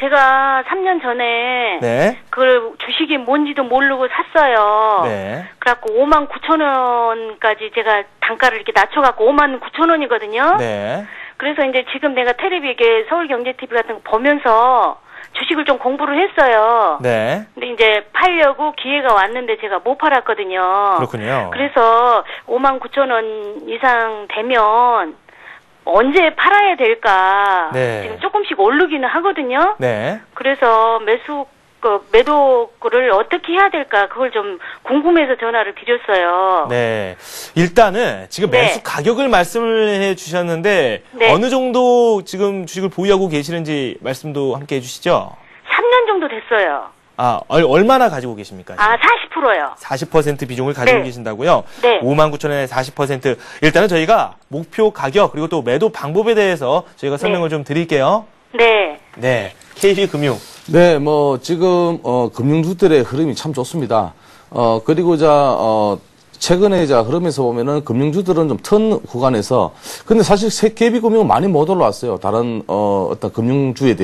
제가 3년 전에 네. 그 주식이 뭔지도 모르고 샀어요. 네. 그래갖고 59,000원까지 제가 단가를 이렇게 낮춰갖고 59,000원이거든요. 네. 그래서 이제 지금 내가 텔레비 이게 서울경제TV 같은 거 보면서 주식을 좀 공부를 했어요. 네. 근데 이제 팔려고 기회가 왔는데 제가 못 팔았거든요. 그렇군요. 그래서 59,000원 이상 되면 언제 팔아야 될까? 네. 지금 조금씩 오르기는 하거든요. 네. 그래서 매도를 어떻게 해야 될까? 그걸 좀 궁금해서 전화를 드렸어요. 네. 일단은 지금 네. 매수 가격을 말씀을 해 주셨는데 네. 어느 정도 지금 주식을 보유하고 계시는지 말씀도 함께 해 주시죠. 3년 정도 됐어요. 얼마나 가지고 계십니까? 40%요. 40% 비중을 가지고 네. 계신다고요? 네. 59,000원에 40%. 일단은 저희가 목표 가격 그리고 또 매도 방법에 대해서 저희가 설명을 좀 드릴게요. 네. 네. KB금융. 네, 뭐 지금 금융주들의 흐름이 참 좋습니다. 그리고 최근에 흐름에서 보면은 금융주들은 좀 턴 구간에서 근데 사실 KB금융은 많이 못 올라왔어요. 다른 어떤 금융주에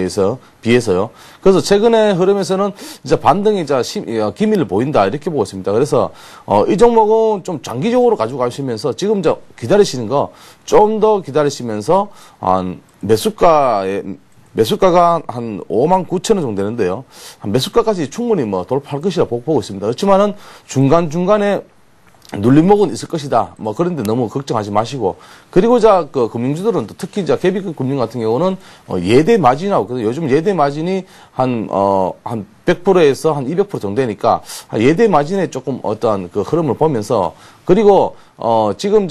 비해서요. 그래서 최근에 흐름에서는 이제 반등이 기미를 보인다 이렇게 보고 있습니다. 그래서 이 종목은 좀 장기적으로 가지고 가시면서 지금 기다리시는 거 좀 더 기다리시면서 매수가가 한 59,000원 정도 되는데요. 매수가까지 충분히 돌파할 것이라 보고 있습니다. 그렇지만은 중간중간에 눌림목은 있을 것이다. 그런데 너무 걱정하지 마시고. 그리고 그 금융주들은 또 특히 KB금융 같은 경우는 예대 마진이 나오거든요. 요즘 예대 마진이 한 100%에서 한 200% 정도 되니까 예대 마진에 조금 어떠한 그 흐름을 보면서 그리고 지금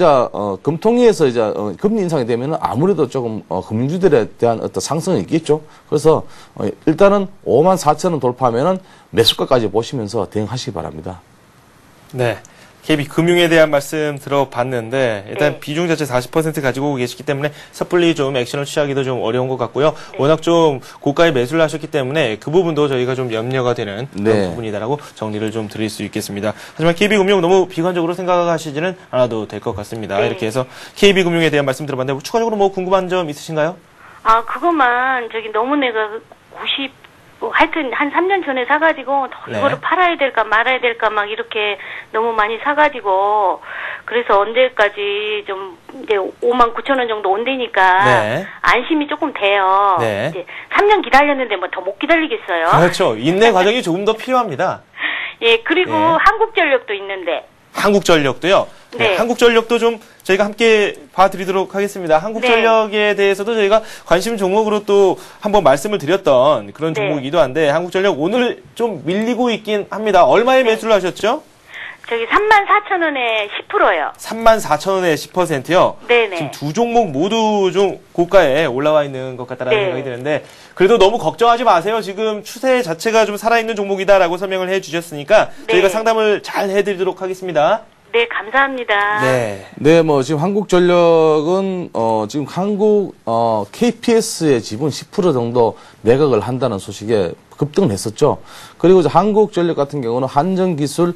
금통위에서 금리 인상이 되면은 아무래도 조금 금융주들에 대한 어떤 상승이 있겠죠. 그래서 일단은 54,000원 돌파하면은 매수가까지 보시면서 대응하시기 바랍니다. 네. KB금융에 대한 말씀 들어봤는데 일단 네. 비중 자체 40% 가지고 계시기 때문에 섣불리 좀 액션을 취하기도 좀 어려운 것 같고요. 워낙 좀 고가에 매수를 하셨기 때문에 그 부분도 저희가 좀 염려가 되는 그런 네. 부분이다라고 정리를 좀 드릴 수 있겠습니다. 하지만 KB금융 너무 비관적으로 생각하시지는 않아도 될 것 같습니다. 네. 이렇게 해서 KB금융에 대한 말씀 들어봤는데 추가적으로 궁금한 점 있으신가요? 그것만 너무 내가 하여튼 한 3년 전에 사가지고 네. 이거를 팔아야 될까 말아야 될까 막 이렇게 너무 많이 사가지고 그래서 언제까지 좀 이제 59,000원 정도 온다니까 네. 안심이 조금 돼요. 네. 이제 3년 기다렸는데 더 못 기다리겠어요. 그렇죠. 인내 과정이 조금 더 필요합니다. 예, 그리고 네. 한국전력도 있는데. 한국전력도요. 네. 네. 한국전력도 좀 저희가 함께 봐드리도록 하겠습니다. 한국전력에 대해서도 저희가 관심 종목으로 또 한번 말씀을 드렸던 그런 네. 종목이기도 한데 한국전력 오늘 좀 밀리고 있긴 합니다. 얼마에 매수를 하셨죠? 34,000원에 10%요. 34,000원에 10%요. 네네. 지금 두 종목 모두 좀 고가에 올라와 있는 것 같다라는 네. 생각이 드는데 그래도 너무 걱정하지 마세요. 지금 추세 자체가 좀 살아있는 종목이다라고 설명을 해주셨으니까 네. 저희가 상담을 잘 해드리도록 하겠습니다. 네, 감사합니다. 네. 네, 지금 한국전력은, 지금 KPS의 지분 10% 정도 매각을 한다는 소식에 급등을 했었죠. 그리고 한국전력 같은 경우는 한전기술,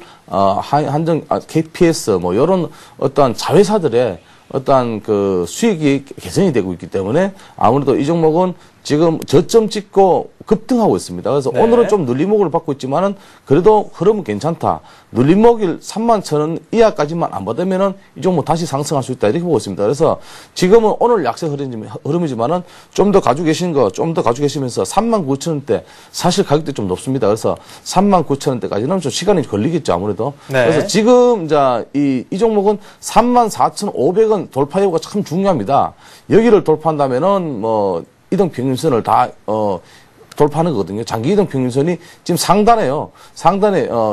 KPS, 요런 어떠한 자회사들의 어떠한 그 수익이 개선이 되고 있기 때문에 아무래도 이 종목은 지금 저점 찍고 급등하고 있습니다. 그래서 네. 오늘은 좀 눌림목을 받고 있지만은 그래도 흐름은 괜찮다. 눌림목일 31,000원 이하까지만 안 받으면은 이 종목 다시 상승할 수 있다. 이렇게 보고 있습니다. 그래서 지금은 오늘 약세 흐름이지만은 좀 더 가지고 계시면서 39,000원대 사실 가격대 좀 높습니다. 그래서 39,000원대까지는 좀 시간이 걸리겠죠. 아무래도. 네. 그래서 지금 이 종목은 34,500원 돌파 여부가 참 중요합니다. 여기를 돌파한다면은 이동 평균선을 다 돌파하는 거거든요. 장기 이동 평균선이 지금 상단에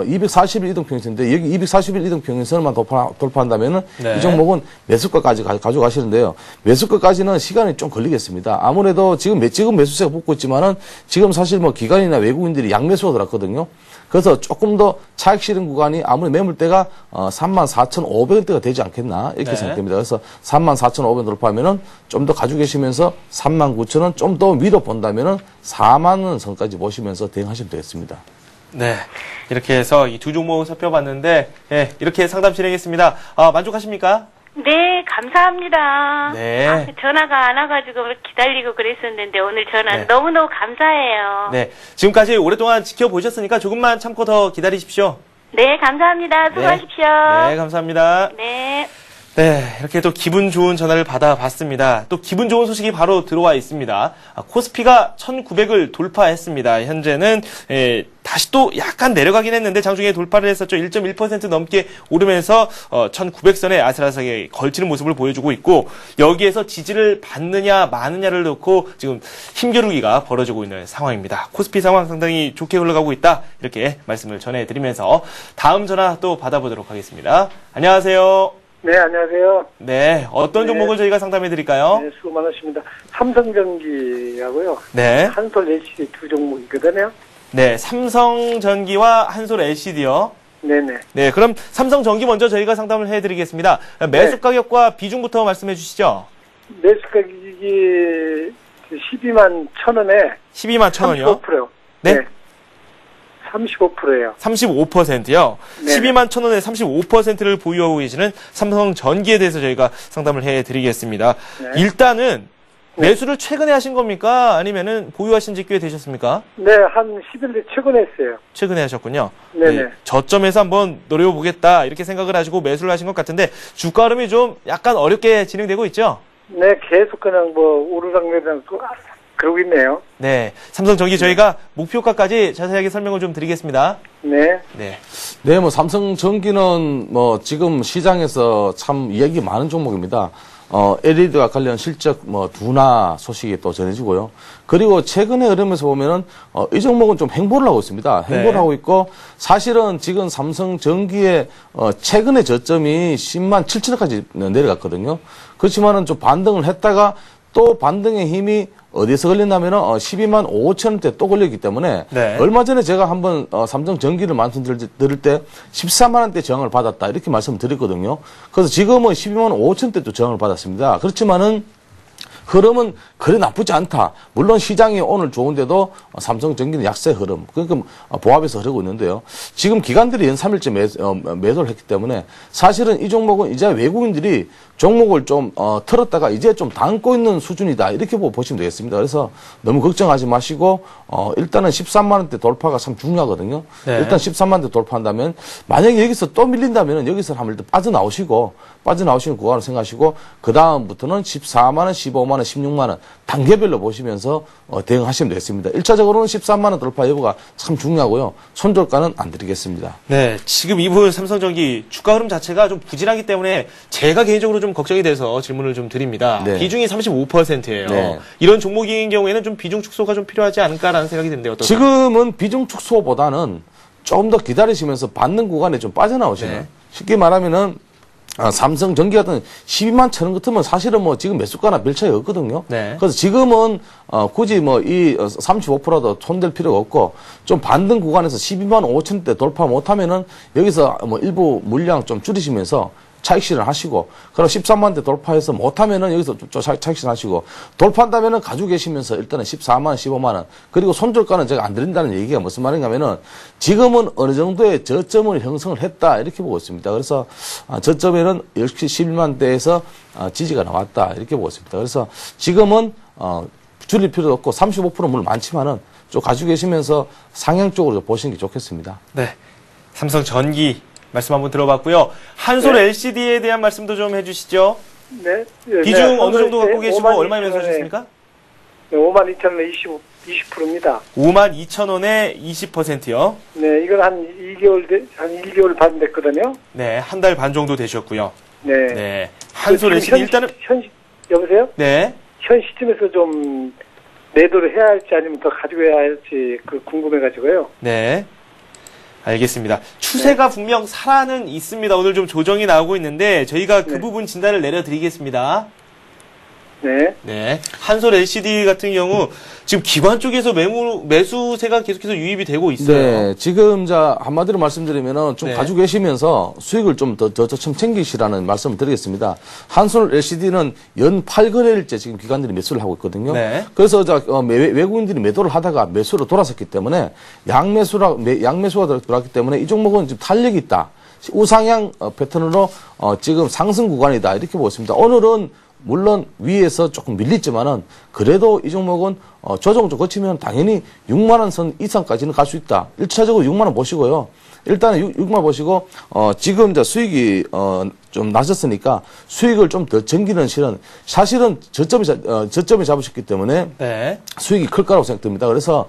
241 이동 평균선인데 여기 241 이동 평균선만 돌파한다면은 네. 이 종목은 매수가까지 가져가시는데요. 매수가까지는 시간이 좀 걸리겠습니다. 아무래도 지금 매수세가 붙고 있지만은 지금 사실 기관이나 외국인들이 양매수가 들어왔거든요. 그래서 조금 더 차익 실현 구간이 아무리 매물대가 34,500원대가 되지 않겠나 이렇게 네. 생각됩니다. 그래서 34,500원 돌파하면은 좀 더 가지고 계시면서 39,000원 좀 더 위로 본다면은 4만 원 선까지 보시면서 대응하시면 되겠습니다. 네. 이렇게 해서 이 두 종목 살펴봤는데, 예, 이렇게 상담 진행했습니다. 만족하십니까? 네, 감사합니다. 네. 전화가 안 와가지고 기다리고 그랬었는데 오늘 전화 네. 너무너무 감사해요. 네. 지금까지 오랫동안 지켜보셨으니까 조금만 참고 더 기다리십시오. 네, 감사합니다. 수고하십시오. 네, 감사합니다. 네. 네, 이렇게 또 기분 좋은 전화를 받아봤습니다. 또 기분 좋은 소식이 바로 들어와 있습니다. 코스피가 1900을 돌파했습니다. 현재는 다시 또 약간 내려가긴 했는데 장중에 돌파를 했었죠. 1.1% 넘게 오르면서 1900선에 아슬아슬하게 걸치는 모습을 보여주고 있고, 여기에서 지지를 받느냐 마느냐를 놓고 지금 힘겨루기가 벌어지고 있는 상황입니다. 코스피 상황 상당히 좋게 흘러가고 있다, 이렇게 말씀을 전해드리면서 다음 전화 또 받아보도록 하겠습니다. 안녕하세요. 네, 안녕하세요. 네, 어떤 종목을 저희가 상담해 드릴까요? 네, 수고 많으십니다. 삼성전기하고요. 네. 한솔 LCD 두 종목이거든요. 네, 삼성전기와 한솔 LCD요. 네네. 네, 그럼 삼성전기 먼저 저희가 상담을 해 드리겠습니다. 매수 가격과 비중부터 말씀해 주시죠. 매수 가격이 12만 1,000원에 12만 1,000원이요? 35%요. 네? 35%예요. 35%요. 네. 12만 1,000원에 35%를 보유하고 계시는 삼성전기에 대해서 저희가 상담을 해 드리겠습니다. 네. 일단은 매수를 최근에 하신 겁니까? 아니면은 보유하신 지 꽤 되셨습니까? 네, 한 10일 뒤 최근에 했어요. 최근에 하셨군요. 네네. 저점에서 한번 노려보겠다, 이렇게 생각을 하시고 매수를 하신 것 같은데, 주가 흐름이 좀 약간 어렵게 진행되고 있죠? 네, 계속 그냥 뭐 오르락내리락 그러고 있네요. 네. 삼성전기 저희가 목표가까지 자세하게 설명을 좀 드리겠습니다. 네. 네. 네, 뭐 삼성전기는 뭐 지금 시장에서 참 이야기 많은 종목입니다. LED와 관련 실적 둔화 소식이 또 전해지고요. 그리고 최근의 흐름에서 보면은 이 종목은 좀 횡보를 하고 있습니다. 횡보를 네. 하고 있고, 사실은 지금 삼성전기의 최근의 저점이 10만 7천원까지 내려갔거든요. 그렇지만은 좀 반등을 했다가 또 반등의 힘이 어디서 걸렸냐면은 12만 5천원대 또 걸렸기 때문에, 네. 얼마 전에 제가 한번 삼성전기를 말씀드릴 때 14만 원대 저항을 받았다, 이렇게 말씀을 드렸거든요. 그래서 지금은 12만 5천원대 또 저항을 받았습니다. 그렇지만은 흐름은 그래 나쁘지 않다. 물론 시장이 오늘 좋은데도 삼성전기는 약세 흐름, 그러니까 보합해서 흐르고 있는데요. 지금 기관들이 연 3일째 매도를 했기 때문에 사실은 이 종목은 이제 외국인들이 종목을 좀 틀었다가 이제 좀 담고 있는 수준이다, 이렇게 보시면 되겠습니다. 그래서 너무 걱정하지 마시고 일단은 13만 원대 돌파가 참 중요하거든요. 네. 일단 13만 원대 돌파한다면, 만약에 여기서 또 밀린다면 여기서 한번 일단 빠져나오시는 구간을 생각하시고, 그 다음부터는 14만 원, 15만 원, 16만 원 단계별로 보시면서 대응하시면 되겠습니다. 1차적으로는 13만 원 돌파 여부가 참 중요하고요. 손절가는 안 드리겠습니다. 네. 지금 이분 삼성전기 주가 흐름 자체가 좀 부진하기 때문에 제가 개인적으로 좀 걱정이 돼서 질문을 좀 드립니다. 네. 비중이 35%예요. 네. 이런 종목인 경우에는 좀 비중 축소가 좀 필요하지 않을까라는 생각이 드는데 어떠세요? 지금은 비중 축소보다는 조금 더 기다리시면서 받는 구간에 좀 빠져나오시는. 네. 쉽게 말하면은 삼성전기 같은 12만 1,000원 같으면 사실은 뭐 지금 매수가나 별 차이 없거든요. 네. 그래서 지금은 굳이 이 35%도 손댈 필요가 없고, 좀 반등 구간에서 12만 5천원대 돌파 못하면은 여기서 뭐 일부 물량 좀 줄이시면서 차익 실현하시고, 그럼 13만대 돌파해서 못하면은 여기서 좀 차익 실현하시고, 돌파한다면은 가지고 계시면서 일단은 14만 원, 15만 원, 그리고 손절가는 제가 안 드린다는 얘기가 무슨 말인가 하면은, 지금은 어느 정도의 저점을 형성을 했다, 이렇게 보고 있습니다. 그래서 저점에는 역시 11만대에서 지지가 나왔다, 이렇게 보고 있습니다. 그래서 지금은 줄일 필요도 없고 35% 물론 많지만은 좀 가지고 계시면서 상향 쪽으로 보시는 게 좋겠습니다. 네. 삼성전기 말씀 한번 들어봤고요. 한솔 네. LCD에 대한 말씀도 좀 해주시죠. 네. 비중 네, 어느 정도 갖고 계시고 52,000원에 얼마에 매수하셨습니까? 네, 52,000원에 20%입니다. 52,000원에 20%요. 네, 이건 한 2개월 반 됐거든요. 네, 한 달 반 정도 되셨고요. 네. 네. 한솔 그 LCD 지금 일단은 여보세요? 네. 현 시점에서 좀 매도를 해야 할지 아니면 더 가지고 해야 할지 궁금해가지고요. 네. 알겠습니다. 추세가 분명 살아는 있습니다. 오늘 좀 조정이 나오고 있는데 저희가 그 네. 부분 진단을 내려드리겠습니다. 네. 네. 한솔 LCD 같은 경우 지금 기관 쪽에서 매수세가 계속해서 유입이 되고 있어요. 네, 지금 한마디로 말씀드리면은 좀 네. 가지고 계시면서 수익을 좀 더 챙기시라는 말씀을 드리겠습니다. 한솔 LCD는 연 8거래일째 지금 기관들이 매수를 하고 있거든요. 네. 그래서 외국인들이 매도를 하다가 매수로 돌아섰기 때문에 양매수가 들어왔기 때문에 이 종목은 지금 탄력이 있다. 우상향 패턴으로 지금 상승 구간이다. 이렇게 보고 있습니다. 오늘은 물론 위에서 조금 밀리지만은 그래도 이 종목은 조정 좀 거치면 당연히 6만 원 선 이상까지는 갈 수 있다. 1차적으로 6만 원 보시고요. 일단은 6만 원 보시고 지금 수익이 좀 낮았으니까 수익을 좀 더 챙기는 실은 사실은 저점에 잡으셨기 때문에 네. 수익이 클 거라고 생각됩니다. 그래서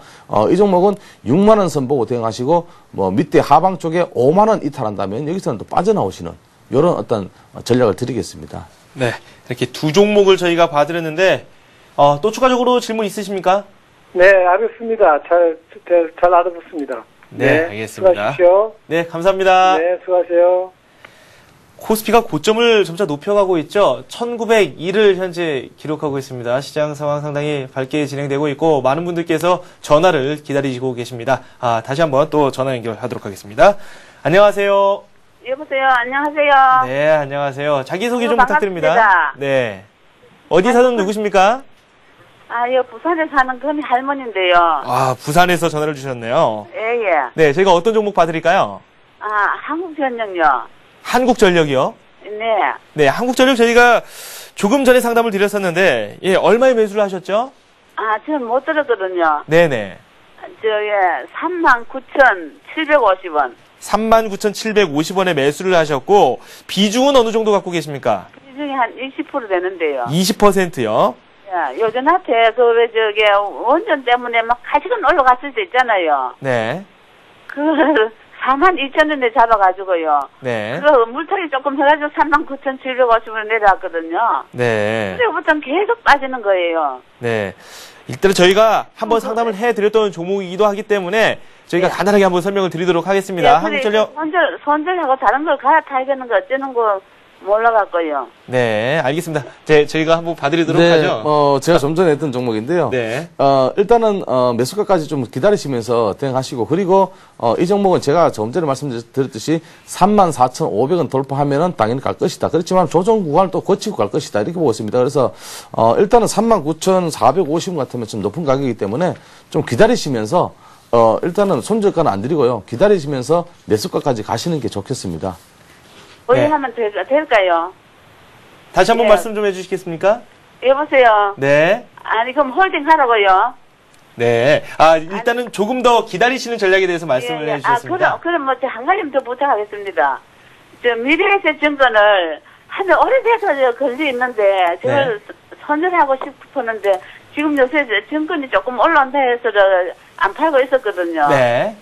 이 종목은 6만 원 선 보고 대응하시고 밑에 하방 쪽에 5만 원 이탈한다면 여기서는 또 빠져나오시는 이런 어떤 전략을 드리겠습니다. 네. 이렇게 두 종목을 저희가 봐드렸는데 또 추가적으로 질문 있으십니까? 네, 알겠습니다. 잘 알아듣습니다. 네, 알겠습니다. 수고하십시오. 네, 감사합니다. 네, 수고하세요. 코스피가 고점을 점차 높여가고 있죠. 1901을 현재 기록하고 있습니다. 시장 상황 상당히 밝게 진행되고 있고 많은 분들께서 전화를 기다리시고 계십니다. 다시 한번 또 전화 연결하도록 하겠습니다. 안녕하세요. 여보세요. 안녕하세요. 네, 안녕하세요. 자기소개 좀 반갑습니다. 부탁드립니다. 네. 어디 사는 누구십니까? 여 부산에 사는 금이 할머니인데요. 부산에서 전화를 주셨네요. 예. 네, 저희가 어떤 종목 봐드릴까요? 한국전력요. 한국전력이요? 네. 네, 한국전력 저희가 조금 전에 상담을 드렸었는데, 얼마에 매수를 하셨죠? 저는 못 들었거든요. 네네. 39,750원. 39,750원에 매수를 하셨고, 비중은 어느 정도 갖고 계십니까? 비중이 한 20% 되는데요. 20%요? 요즘한테 원전 때문에 막 가식은 올라갔을 때 있잖아요. 네. 그걸 42,000원에 잡아가지고요. 네. 그거 물타기 조금 해가지고 39,750원 내려왔거든요. 네. 그때부터 계속 빠지는 거예요. 네. 일단은 저희가 한번 상담을 해드렸던 종목이기도 하기 때문에 저희가 간단하게 한번 설명을 드리도록 하겠습니다. 한국전력. 손절하고 다른 걸 갈아타야 되는 거 어쩌는 거 몰라갖고요. 네, 알겠습니다. 저희가 한번 봐드리도록 네, 하죠. 제가 좀 전에 했던 종목인데요. 네. 일단은, 매수가까지 좀 기다리시면서 대응하시고, 그리고, 이 종목은 제가 좀 전에 말씀드렸듯이 34,500원 돌파하면은 당연히 갈 것이다. 그렇지만 조정 구간을 또 거치고 갈 것이다. 이렇게 보고 있습니다. 그래서, 일단은 39,450원 같으면 좀 높은 가격이기 때문에 좀 기다리시면서, 일단은 손절가는 안 드리고요. 기다리시면서 매수가까지 가시는 게 좋겠습니다. 하면 될까요? 다시 한번 네. 말씀 좀 해주시겠습니까? 여보세요? 네. 그럼 홀딩 하라고요? 네. 일단은 조금 더 기다리시는 전략에 대해서 말씀을 해주셨습니다. 그럼 한 가지 더 부탁하겠습니다. 미래에셋 증권을 하면 오래돼서 걸려 있는데, 저걸 선전하고 싶었는데, 지금 요새 증권이 조금 올라온다 해서 안 팔고 있었거든요. 네.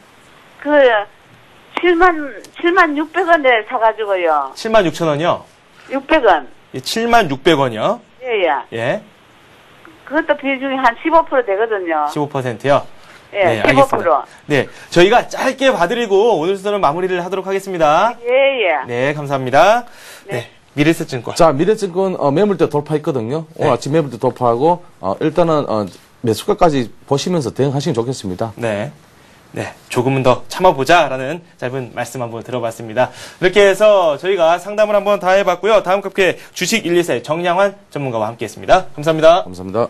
76,600원에 사가지고요. 76,000원이요? 600원. 76,600원이요? 예. 그것도 비중이 한 15% 되거든요. 15%요? 예, 네, 15%. 알겠습니다. 네, 저희가 짧게 봐드리고 오늘 수단은 마무리를 하도록 하겠습니다. 예. 네, 감사합니다. 네, 미래에셋증권. 자, 미래증권 매물대 돌파했거든요. 오늘 아침 매물대 돌파하고 일단은 매수가까지 보시면서 대응하시면 좋겠습니다. 네. 네, 조금은 더 참아보자라는 짧은 말씀 한번 들어봤습니다. 이렇게 해서 저희가 상담을 한번 다 해봤고요. 다음 값게 주식 114의 정양환 전문가와 함께했습니다. 감사합니다. 감사합니다.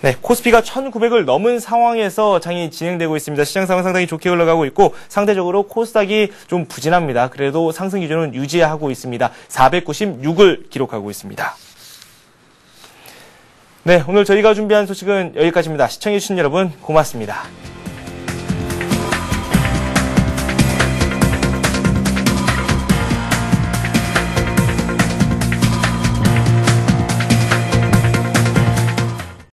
네, 코스피가 1900을 넘은 상황에서 장이 진행되고 있습니다. 시장 상황 상당히 좋게 흘러가고 있고 상대적으로 코스닥이 좀 부진합니다. 그래도 상승 기준은 유지하고 있습니다. 496을 기록하고 있습니다. 네, 오늘 저희가 준비한 소식은 여기까지입니다. 시청해주신 여러분 고맙습니다.